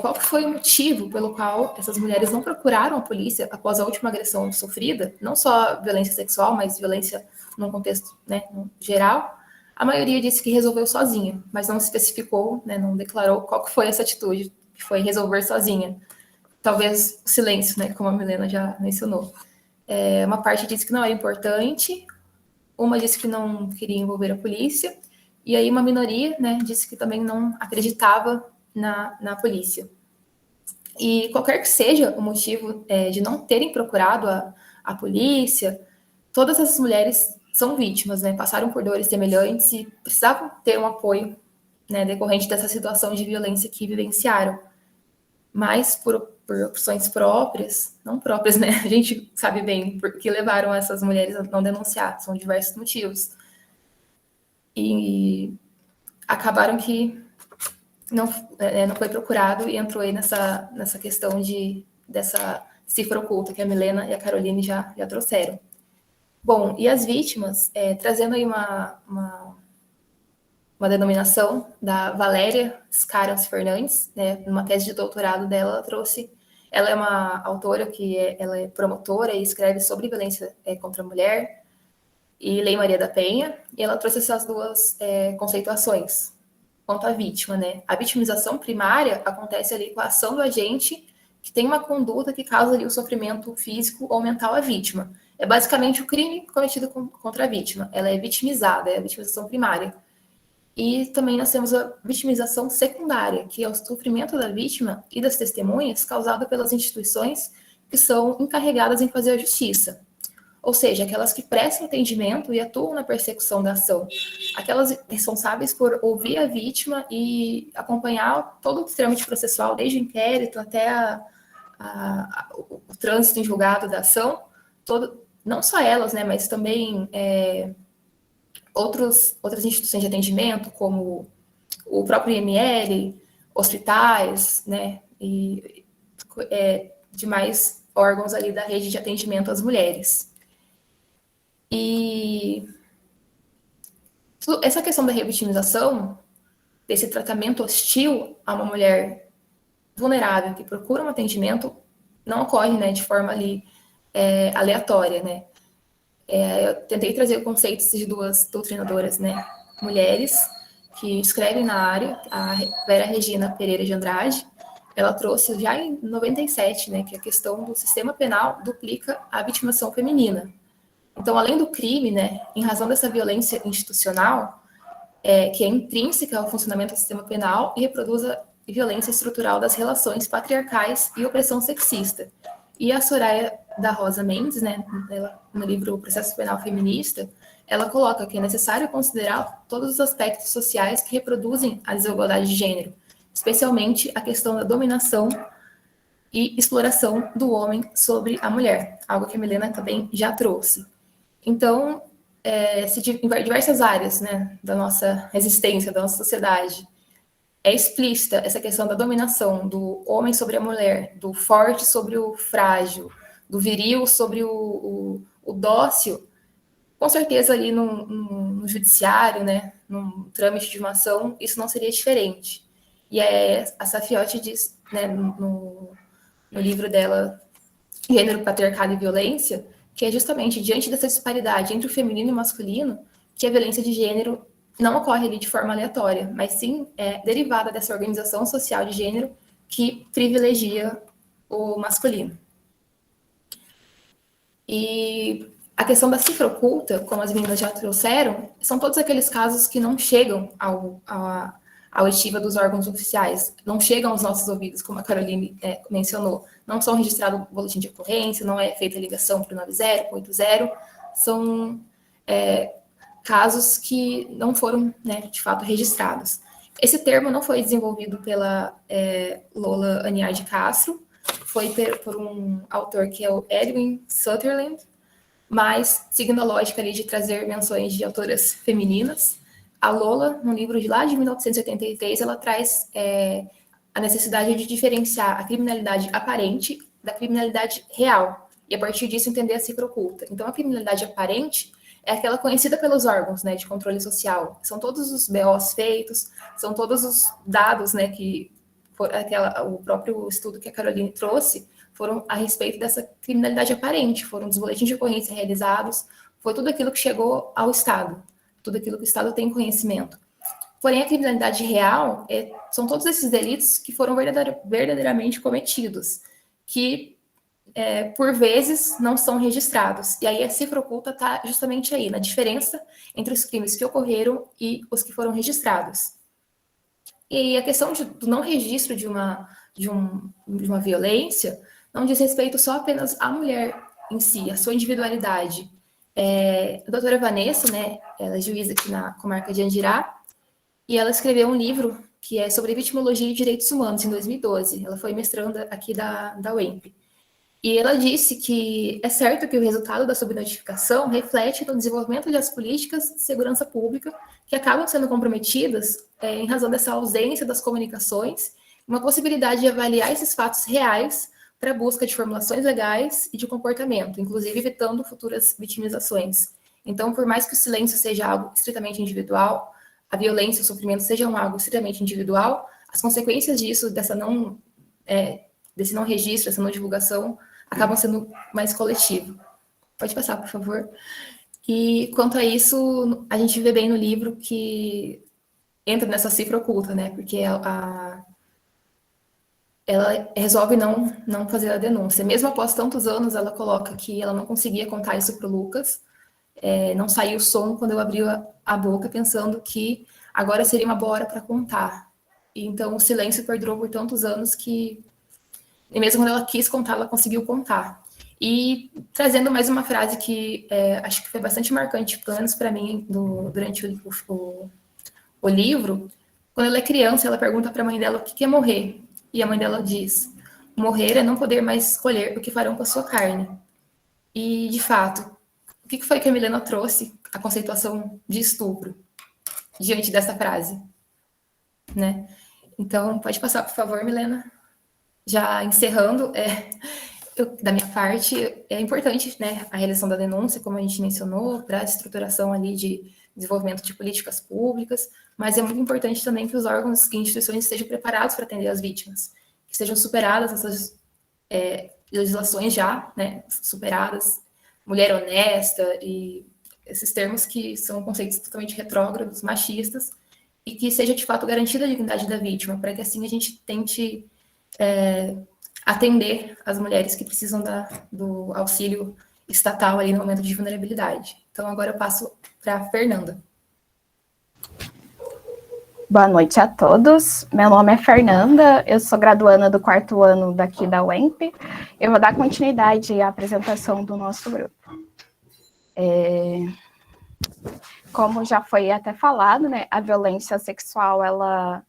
qual foi o motivo pelo qual essas mulheres não procuraram a polícia após a última agressão sofrida, não só violência sexual, mas violência num contexto, né, geral, a maioria disse que resolveu sozinha, mas não especificou, né, não declarou qual foi essa atitude, que foi resolver sozinha. Talvez o silêncio, né, como a Milena já mencionou. Uma parte disse que não era importante, uma disse que não queria envolver a polícia, e aí uma minoria, né, disse que também não acreditava na polícia. E qualquer que seja o motivo de não terem procurado a polícia, todas essas mulheres são vítimas, né, passaram por dores semelhantes e precisavam ter um apoio, né, decorrente dessa situação de violência que vivenciaram. Mas por opções próprias, não próprias, né, a gente sabe bem por que levaram essas mulheres a não denunciar, são diversos motivos. E acabaram que não foi procurado e entrou aí nessa questão dessa cifra oculta que a Milena e a Caroline já trouxeram. Bom, e as vítimas, trazendo aí uma denominação da Valéria Scarans Fernandes, né, numa tese de doutorado dela, ela trouxe. Ela é uma autora ela é promotora e escreve sobre violência contra a mulher e Lei Maria da Penha, e ela trouxe essas duas conceituações quanto à vítima, né? A vitimização primária acontece ali com a ação do agente que tem uma conduta que causa ali o sofrimento físico ou mental à vítima. É basicamente o crime cometido contra a vítima. Ela é vitimizada, é a vitimização primária. E também nós temos a vitimização secundária, que é o sofrimento da vítima e das testemunhas causado pelas instituições que são encarregadas em fazer a justiça. Ou seja, aquelas que prestam atendimento e atuam na persecução da ação. Aquelas responsáveis por ouvir a vítima e acompanhar todo o trâmite processual, desde o inquérito até o trânsito em julgado da ação. Não só elas, né, mas também outras instituições de atendimento, como o próprio IML, hospitais, né, e demais órgãos ali da rede de atendimento às mulheres. E essa questão da revitimização, desse tratamento hostil a uma mulher vulnerável que procura um atendimento, não ocorre, né, de forma ali aleatória, né? Eu tentei trazer conceitos de duas doutrinadoras, né, mulheres que escrevem na área, a Vera Regina Pereira de Andrade. Ela trouxe já em 97, né, que a questão do sistema penal duplica a vitimação feminina. Então, além do crime, né, em razão dessa violência institucional, que é intrínseca ao funcionamento do sistema penal e reproduz a violência estrutural das relações patriarcais e opressão sexista. E a Soraya da Rosa Mendes, né, no livro Processo Penal Feminista, ela coloca que é necessário considerar todos os aspectos sociais que reproduzem a desigualdade de gênero, especialmente a questão da dominação e exploração do homem sobre a mulher, algo que a Milena também já trouxe. Então, em diversas áreas, né, da nossa existência, da nossa sociedade, é explícita essa questão da dominação do homem sobre a mulher, do forte sobre o frágil, do viril sobre o dócil. Com certeza ali no judiciário, né, num trâmite de uma ação, isso não seria diferente. E a Safiotti diz, né, no livro dela, Gênero, Patriarcado e Violência, que é justamente diante dessa disparidade entre o feminino e o masculino que a violência de gênero não ocorre ali de forma aleatória, mas sim é derivada dessa organização social de gênero que privilegia o masculino. E a questão da cifra oculta, como as meninas já trouxeram, são todos aqueles casos que não chegam à oitiva dos órgãos oficiais, não chegam aos nossos ouvidos, como a Caroline mencionou. Não são registrados no boletim de ocorrência, não é feita ligação para o 90, para o 80, são casos que não foram, né, de fato, registrados. Esse termo não foi desenvolvido pela Lola Aniar de Castro, foi por um autor que é o Edwin Sutherland, mas seguindo a lógica ali de trazer menções de autoras femininas, a Lola, no livro de lá de 1983, ela traz a necessidade de diferenciar a criminalidade aparente da criminalidade real, e a partir disso entender a cifra oculta. Então, a criminalidade aparente é aquela conhecida pelos órgãos, né, de controle social. São todos os BOs feitos, são todos os dados, né, que o próprio estudo que a Caroline trouxe, foram a respeito dessa criminalidade aparente, foram os boletins de ocorrência realizados, foi tudo aquilo que chegou ao Estado, tudo aquilo que o Estado tem conhecimento. Porém, a criminalidade real são todos esses delitos que foram verdadeiramente cometidos, que, por vezes, não são registrados. E aí a cifra oculta está justamente aí, na diferença entre os crimes que ocorreram e os que foram registrados. E a questão do não registro de uma violência não diz respeito só apenas à mulher em si, à sua individualidade. A doutora Vanessa, né, ela é juíza aqui na comarca de Andirá, e ela escreveu um livro que é sobre vitimologia e direitos humanos, em 2012. Ela foi mestranda aqui da UEMP. E ela disse que é certo que o resultado da subnotificação reflete no desenvolvimento das políticas de segurança pública que acabam sendo comprometidas em razão dessa ausência das comunicações, uma possibilidade de avaliar esses fatos reais para a busca de formulações legais e de comportamento, inclusive evitando futuras vitimizações. Então, por mais que o silêncio seja algo estritamente individual, a violência e o sofrimento sejam algo estritamente individual, as consequências disso, desse não registro, dessa não divulgação, acabam sendo mais coletivo. Pode passar, por favor. E quanto a isso, a gente vê bem no livro que entra nessa cifra oculta, né? Porque ela resolve não fazer a denúncia. Mesmo após tantos anos, ela coloca que ela não conseguia contar isso para o Lucas. Não saiu o som quando eu abri a boca, pensando que agora seria uma boa hora para contar. E então o silêncio perdurou por tantos anos que, e mesmo quando ela quis contar, ela conseguiu contar. E trazendo mais uma frase que acho que foi bastante marcante, pelo menos para mim, durante o livro, quando ela é criança, ela pergunta para a mãe dela o que é morrer. E a mãe dela diz: morrer é não poder mais escolher o que farão com a sua carne. E, de fato, o que foi que a Milena trouxe, a conceituação de estupro, diante dessa frase? Né? Então, pode passar, por favor, Milena. Já encerrando, da minha parte, é importante, né, a realização da denúncia, como a gente mencionou, para a estruturação ali de desenvolvimento de políticas públicas, mas é muito importante também que os órgãos e instituições estejam preparados para atender as vítimas, que sejam superadas essas legislações já, né, superadas, mulher honesta e esses termos que são conceitos totalmente retrógrados, machistas, e que seja de fato garantida a dignidade da vítima, para que assim a gente tente atender as mulheres que precisam do auxílio estatal ali no momento de vulnerabilidade. Então, agora eu passo para a Fernanda. Boa noite a todos. Meu nome é Fernanda, eu sou graduanda do 4º ano daqui da UEMP. Eu vou dar continuidade à apresentação do nosso grupo. Como já foi até falado, né, a violência sexual, ela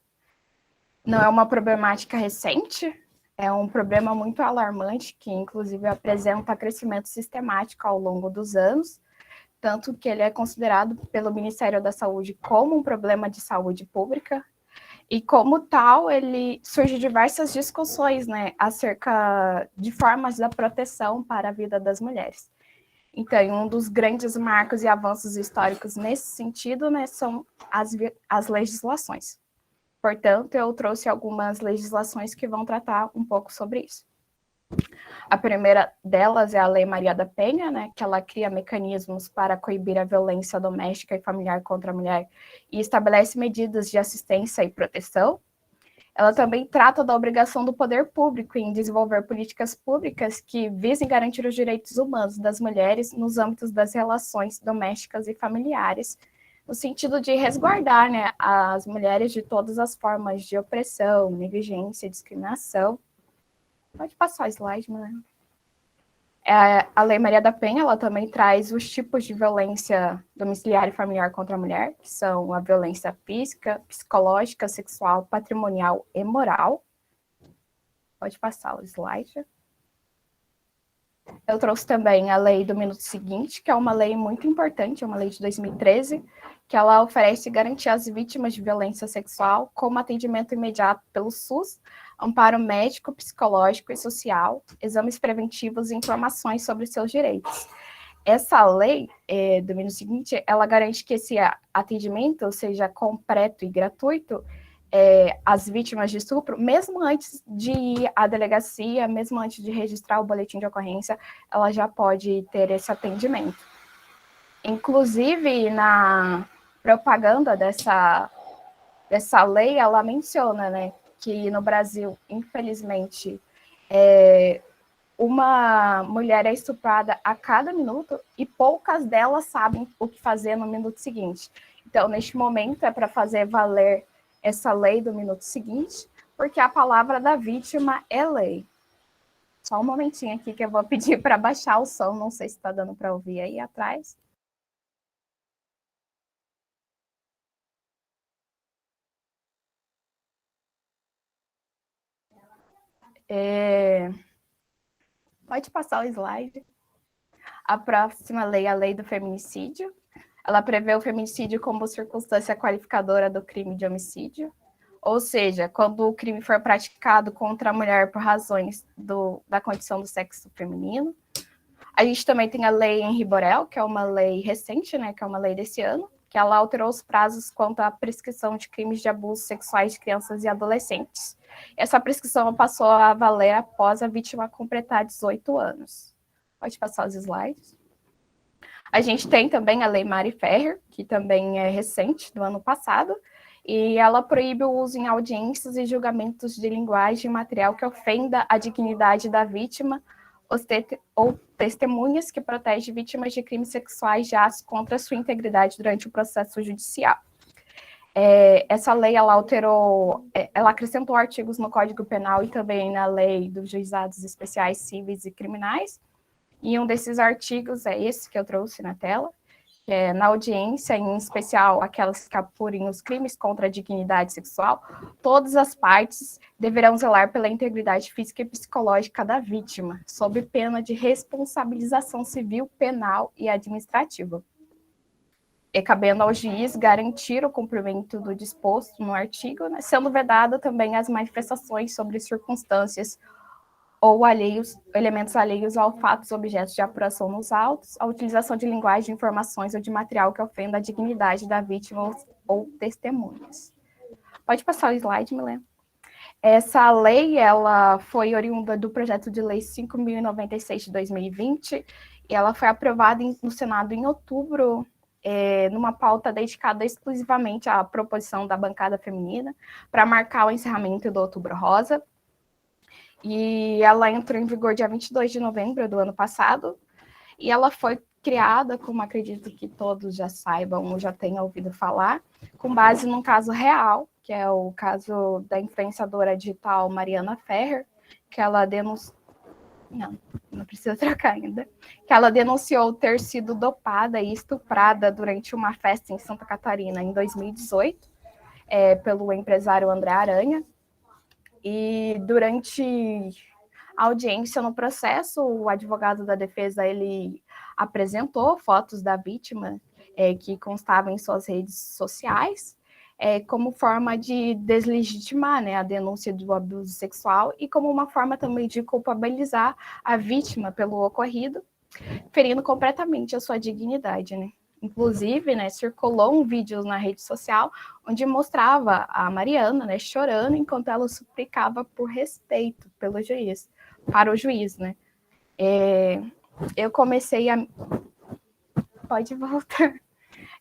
não é uma problemática recente, é um problema muito alarmante, que inclusive apresenta crescimento sistemático ao longo dos anos, tanto que ele é considerado pelo Ministério da Saúde como um problema de saúde pública, e como tal, ele surge diversas discussões, né, acerca de formas da proteção para a vida das mulheres. Então, um dos grandes marcos e avanços históricos nesse sentido, né, são as legislações. Portanto, eu trouxe algumas legislações que vão tratar um pouco sobre isso. A primeira delas é a Lei Maria da Penha, né, que ela cria mecanismos para coibir a violência doméstica e familiar contra a mulher e estabelece medidas de assistência e proteção. Ela também trata da obrigação do poder público em desenvolver políticas públicas que visem garantir os direitos humanos das mulheres nos âmbitos das relações domésticas e familiares, no sentido de resguardar, né, as mulheres de todas as formas de opressão, negligência, discriminação. Pode passar o slide, né? A Lei Maria da Penha, ela também traz os tipos de violência domiciliar e familiar contra a mulher, que são a violência física, psicológica, sexual, patrimonial e moral. Pode passar o slide. Eu trouxe também a Lei do Minuto Seguinte, que é uma lei muito importante, é uma lei de 2013, que ela oferece garantia às vítimas de violência sexual como atendimento imediato pelo SUS, amparo médico, psicológico e social, exames preventivos e informações sobre seus direitos. Essa lei do Minuto Seguinte, ela garante que esse atendimento seja completo e gratuito às vítimas de estupro, mesmo antes de ir à delegacia, mesmo antes de registrar o boletim de ocorrência, ela já pode ter esse atendimento. Inclusive, na propaganda dessa lei, ela menciona, né, que no Brasil, infelizmente, uma mulher é estuprada a cada minuto e poucas delas sabem o que fazer no minuto seguinte. Então, neste momento, é para fazer valer essa lei do minuto seguinte, porque a palavra da vítima é lei. Só um momentinho aqui que eu vou pedir para baixar o som, não sei se está dando para ouvir aí atrás. Pode passar o slide. A próxima lei é a Lei do Feminicídio. Ela prevê o feminicídio como circunstância qualificadora do crime de homicídio, ou seja, quando o crime for praticado contra a mulher por razões da condição do sexo feminino. A gente também tem a Lei Henri Borel, que é uma lei recente, né, que é uma lei desse ano, que ela alterou os prazos quanto à prescrição de crimes de abusos sexuais de crianças e adolescentes. Essa prescrição passou a valer após a vítima completar 18 anos. Pode passar os slides. A gente tem também a Lei Mari Ferrer, que também é recente, do ano passado, e ela proíbe o uso em audiências e julgamentos de linguagem e material que ofenda a dignidade da vítima ou testemunhas que protege vítimas de crimes sexuais de atos contra a sua integridade durante o processo judicial. Essa lei, ela acrescentou artigos no Código Penal e também na Lei dos Juizados Especiais Cíveis e Criminais, e um desses artigos é esse que eu trouxe na tela, que é na audiência, em especial aquelas que apurem os crimes contra a dignidade sexual, todas as partes deverão zelar pela integridade física e psicológica da vítima, sob pena de responsabilização civil, penal e administrativa. E cabendo ao juiz garantir o cumprimento do disposto no artigo, né, sendo vedada também as manifestações sobre circunstâncias ou elementos alheios ao fatos objetos de apuração nos autos, a utilização de linguagem, de informações ou de material que ofenda a dignidade da vítima ou testemunhas. Pode passar o slide, Milena. Essa lei, ela foi oriunda do projeto de lei 5.096 de 2020, e ela foi aprovada no Senado em outubro, numa pauta dedicada exclusivamente à proposição da bancada feminina, para marcar o encerramento do Outubro Rosa. E ela entrou em vigor dia 22 de novembro do ano passado, e ela foi criada, como acredito que todos já saibam ou já tenham ouvido falar, com base num caso real, que é o caso da influenciadora digital Mariana Ferrer, que ela Não precisa trocar ainda. Que ela denunciou ter sido dopada e estuprada durante uma festa em Santa Catarina em 2018, pelo empresário André Aranha. E durante a audiência no processo, o advogado da defesa ele apresentou fotos da vítima que constavam em suas redes sociais, como forma de deslegitimar, né, a denúncia do abuso sexual e como uma forma também de culpabilizar a vítima pelo ocorrido, ferindo completamente a sua dignidade, né? Inclusive, né, circulou um vídeo na rede social onde mostrava a Mariana, né, chorando enquanto ela suplicava por respeito para o juiz, né? Eu comecei a... Pode voltar.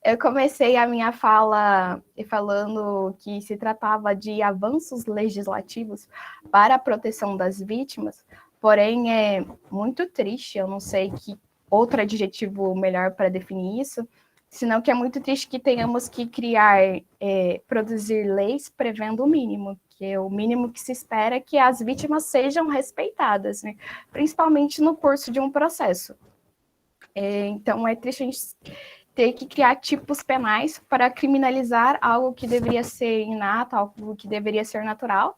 Eu comecei a minha fala falando que se tratava de avanços legislativos para a proteção das vítimas, porém é muito triste, eu não sei que outro adjetivo melhor para definir isso, senão que é muito triste que tenhamos que produzir leis prevendo o mínimo, que o mínimo que se espera é que as vítimas sejam respeitadas, né? Principalmente no curso de um processo. Então é triste a gente ter que criar tipos penais para criminalizar algo que deveria ser inato, algo que deveria ser natural,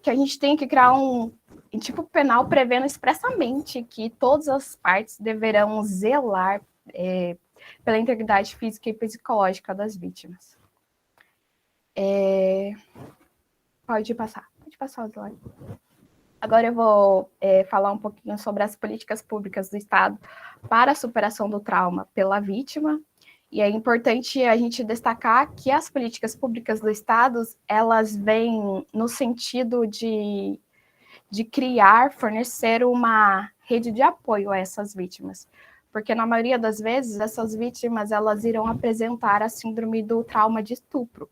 que a gente tem que criar um tipo penal prevendo expressamente que todas as partes deverão zelar pela integridade física e psicológica das vítimas. Pode passar o slide. Agora eu vou falar um pouquinho sobre as políticas públicas do Estado para a superação do trauma pela vítima. E é importante a gente destacar que as políticas públicas do Estado, elas vêm no sentido de criar, fornecer uma rede de apoio a essas vítimas. Porque na maioria das vezes, essas vítimas, elas irão apresentar a síndrome do trauma de estupro,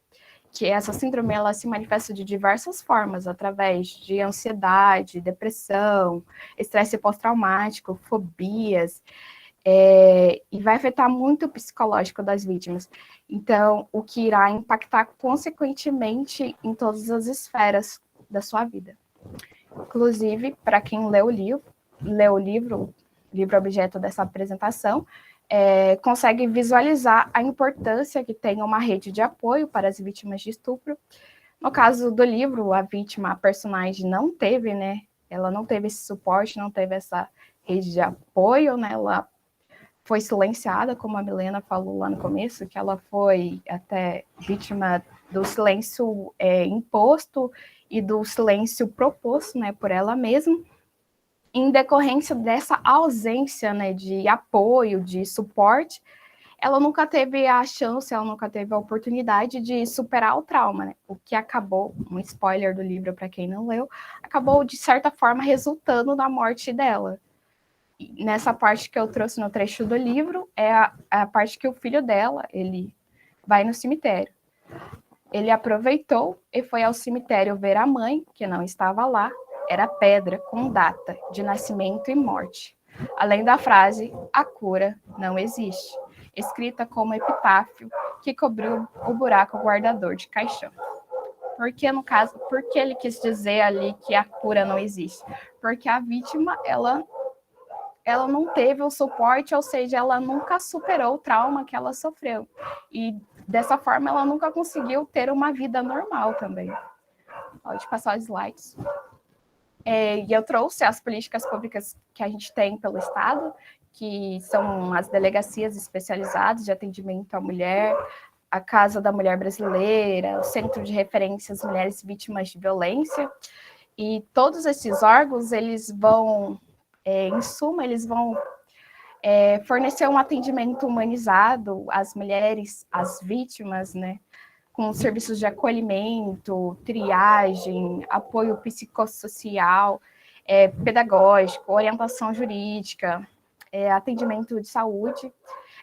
que essa síndrome ela se manifesta de diversas formas, através de ansiedade, depressão, estresse pós-traumático, fobias, e vai afetar muito o psicológico das vítimas. Então, o que irá impactar consequentemente em todas as esferas da sua vida. Inclusive, para quem leu o livro objeto dessa apresentação, consegue visualizar a importância que tem uma rede de apoio para as vítimas de estupro. No caso do livro, a vítima, a personagem, não teve, né? Ela não teve esse suporte, não teve essa rede de apoio, né? Ela foi silenciada, como a Milena falou lá no começo, que ela foi até vítima do silêncio imposto e do silêncio proposto, né, por ela mesma. Em decorrência dessa ausência, né, de apoio, de suporte, ela nunca teve a chance, ela nunca teve a oportunidade de superar o trauma, né? O que acabou, um spoiler do livro para quem não leu, acabou de certa forma resultando na morte dela. E nessa parte que eu trouxe no trecho do livro é a parte que o filho dela, ele vai no cemitério. Ele aproveitou e foi ao cemitério ver a mãe, que não estava lá, era pedra com data de nascimento e morte. Além da frase, a cura não existe, escrita como epitáfio que cobriu o buraco guardador de caixão. Porque, no caso, por que ele quis dizer ali que a cura não existe? Porque a vítima, ela não teve o suporte, ou seja, ela nunca superou o trauma que ela sofreu. E, dessa forma, ela nunca conseguiu ter uma vida normal também. Pode passar os slides. E eu trouxe as políticas públicas que a gente tem pelo Estado, que são as delegacias especializadas de atendimento à mulher, a Casa da Mulher Brasileira, o Centro de Referências Mulheres Vítimas de Violência, e todos esses órgãos, eles vão, em suma, eles vão fornecer um atendimento humanizado às mulheres, às vítimas, né, com serviços de acolhimento, triagem, apoio psicossocial, pedagógico, orientação jurídica, atendimento de saúde.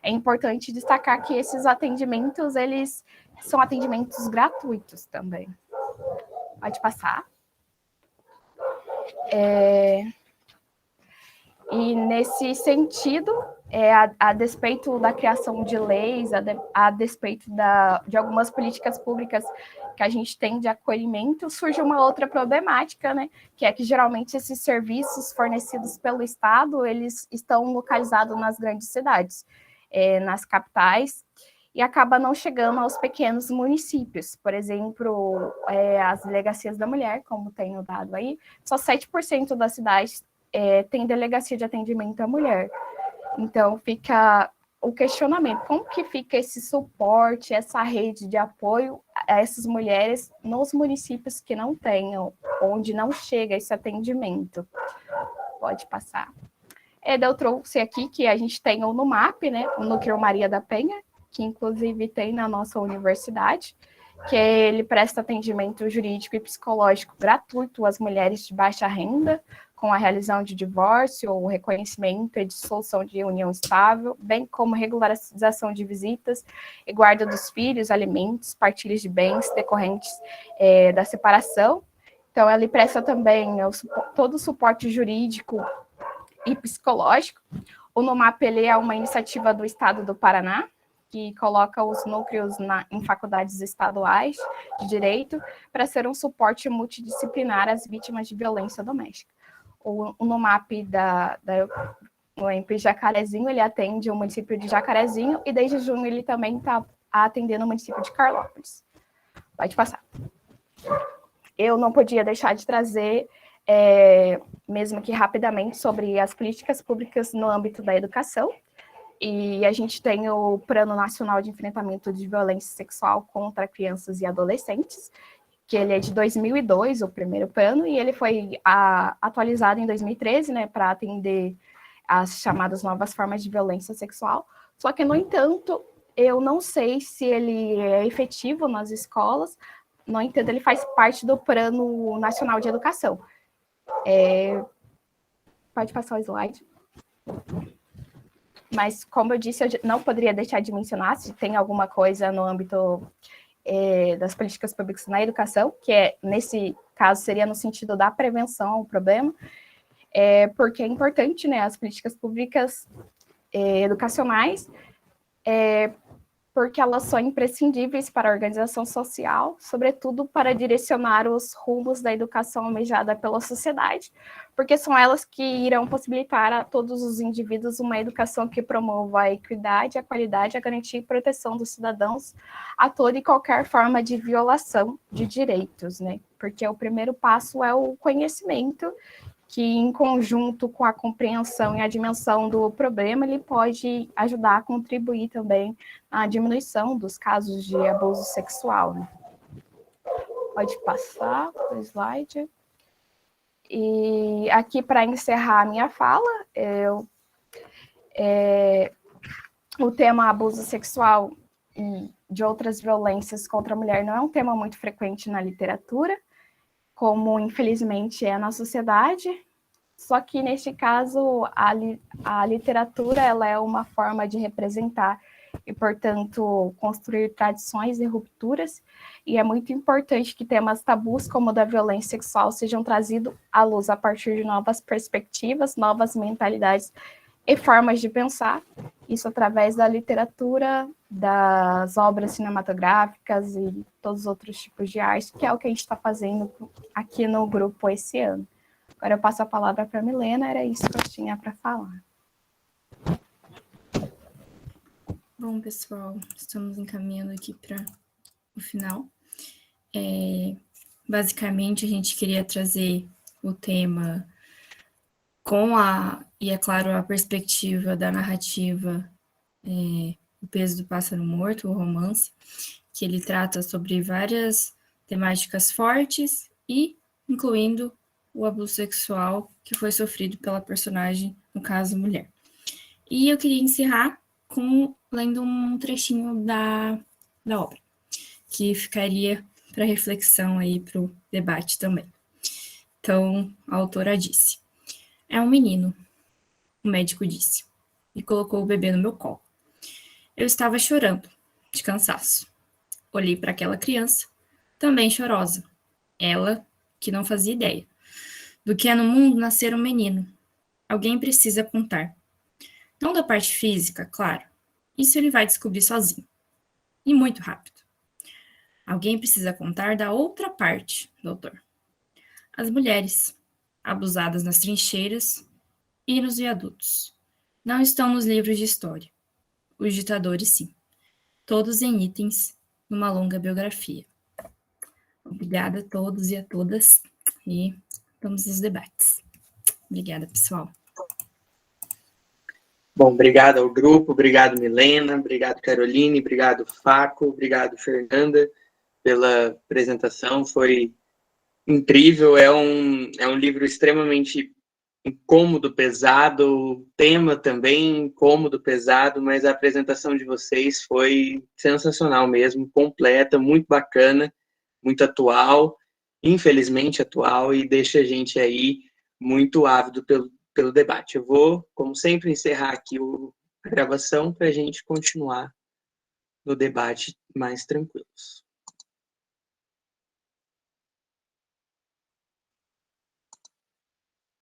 É importante destacar que esses atendimentos, eles são atendimentos gratuitos também. Pode passar. E nesse sentido, a despeito da criação de leis, a despeito de algumas políticas públicas que a gente tem de acolhimento, surge uma outra problemática, né? Que é que geralmente esses serviços fornecidos pelo Estado, eles estão localizados nas grandes cidades, nas capitais, e acaba não chegando aos pequenos municípios. Por exemplo, as delegacias da mulher, como tem o dado aí, só 7% das cidades tem delegacia de atendimento à mulher. Então, fica o questionamento, como que fica esse suporte, essa rede de apoio a essas mulheres nos municípios que não tenham, onde não chega esse atendimento? Pode passar. Eu trouxe aqui que a gente tem o NUMAP, né, o Núcleo Maria da Penha, que inclusive tem na nossa universidade, que ele presta atendimento jurídico e psicológico gratuito às mulheres de baixa renda, com a realização de divórcio, ou reconhecimento e dissolução de união estável, bem como regularização de visitas e guarda dos filhos, alimentos, partilhas de bens decorrentes da separação. Então, ele presta também todo o suporte jurídico e psicológico. O NUMAP ele é uma iniciativa do Estado do Paraná, que coloca os núcleos em faculdades estaduais de direito para ser um suporte multidisciplinar às vítimas de violência doméstica. O NUMAP o EMP Jacarezinho, ele atende o município de Jacarezinho e desde junho ele também está atendendo o município de Carlópolis. Pode passar. Eu não podia deixar de trazer, mesmo que rapidamente, sobre as políticas públicas no âmbito da educação. E a gente tem o Plano Nacional de Enfrentamento de Violência Sexual contra Crianças e Adolescentes, que ele é de 2002, o primeiro plano, e ele foi atualizado em 2013, né, para atender as chamadas novas formas de violência sexual. Só que, no entanto, eu não sei se ele é efetivo nas escolas. No entanto, ele faz parte do Plano Nacional de Educação. Pode passar o slide. Mas, como eu disse, eu não poderia deixar de mencionar se tem alguma coisa no âmbito das políticas públicas na educação, que nesse caso seria no sentido da prevenção ao problema, porque é importante, né, as políticas públicas educacionais, porque elas são imprescindíveis para a organização social, sobretudo para direcionar os rumos da educação almejada pela sociedade, porque são elas que irão possibilitar a todos os indivíduos uma educação que promova a equidade, a qualidade, a garantia e proteção dos cidadãos a toda e qualquer forma de violação de direitos, né? Porque o primeiro passo é o conhecimento, que em conjunto com a compreensão e a dimensão do problema, ele pode ajudar a contribuir também na diminuição dos casos de abuso sexual, né? Pode passar o slide. E aqui, para encerrar a minha fala, o tema abuso sexual e de outras violências contra a mulher não é um tema muito frequente na literatura, como infelizmente é na sociedade, só que neste caso a literatura ela é uma forma de representar e, portanto, construir tradições e rupturas, e é muito importante que temas tabus como o da violência sexual sejam trazidos à luz a partir de novas perspectivas, novas mentalidades e formas de pensar, isso através da literatura, das obras cinematográficas e todos os outros tipos de arte, que é o que a gente está fazendo aqui no grupo esse ano. Agora eu passo a palavra para a Milena, era isso que eu tinha para falar. Bom, pessoal, estamos encaminhando aqui para o final. Basicamente, a gente queria trazer o tema e é claro, a perspectiva da narrativa O Peso do Pássaro Morto, o romance, que ele trata sobre várias temáticas fortes e incluindo o abuso sexual que foi sofrido pela personagem, no caso, mulher. E eu queria encerrar lendo um trechinho da obra, que ficaria para reflexão aí para o debate também. Então, a autora disse: "É um menino", o médico disse, e colocou o bebê no meu colo. Eu estava chorando, de cansaço. Olhei para aquela criança, também chorosa. Ela, que não fazia ideia do que é no mundo nascer um menino. Alguém precisa contar. Não da parte física, claro. Isso ele vai descobrir sozinho. E muito rápido. Alguém precisa contar da outra parte, doutor. As mulheres, abusadas nas trincheiras e nos viadutos. Não estão nos livros de história. Os ditadores, sim. Todos em itens numa longa biografia. Obrigada a todos e a todas. E vamos aos debates. Obrigada, pessoal. Bom, obrigado ao grupo, obrigado Milena, obrigado Caroline, obrigado Faco, obrigado Fernanda pela apresentação, foi incrível, é um livro extremamente incômodo, pesado, o tema também incômodo, pesado, mas a apresentação de vocês foi sensacional mesmo, completa, muito bacana, muito atual, infelizmente atual, e deixa a gente aí muito ávido pelo debate. Eu vou, como sempre, encerrar aqui a gravação para a gente continuar no debate mais tranquilos.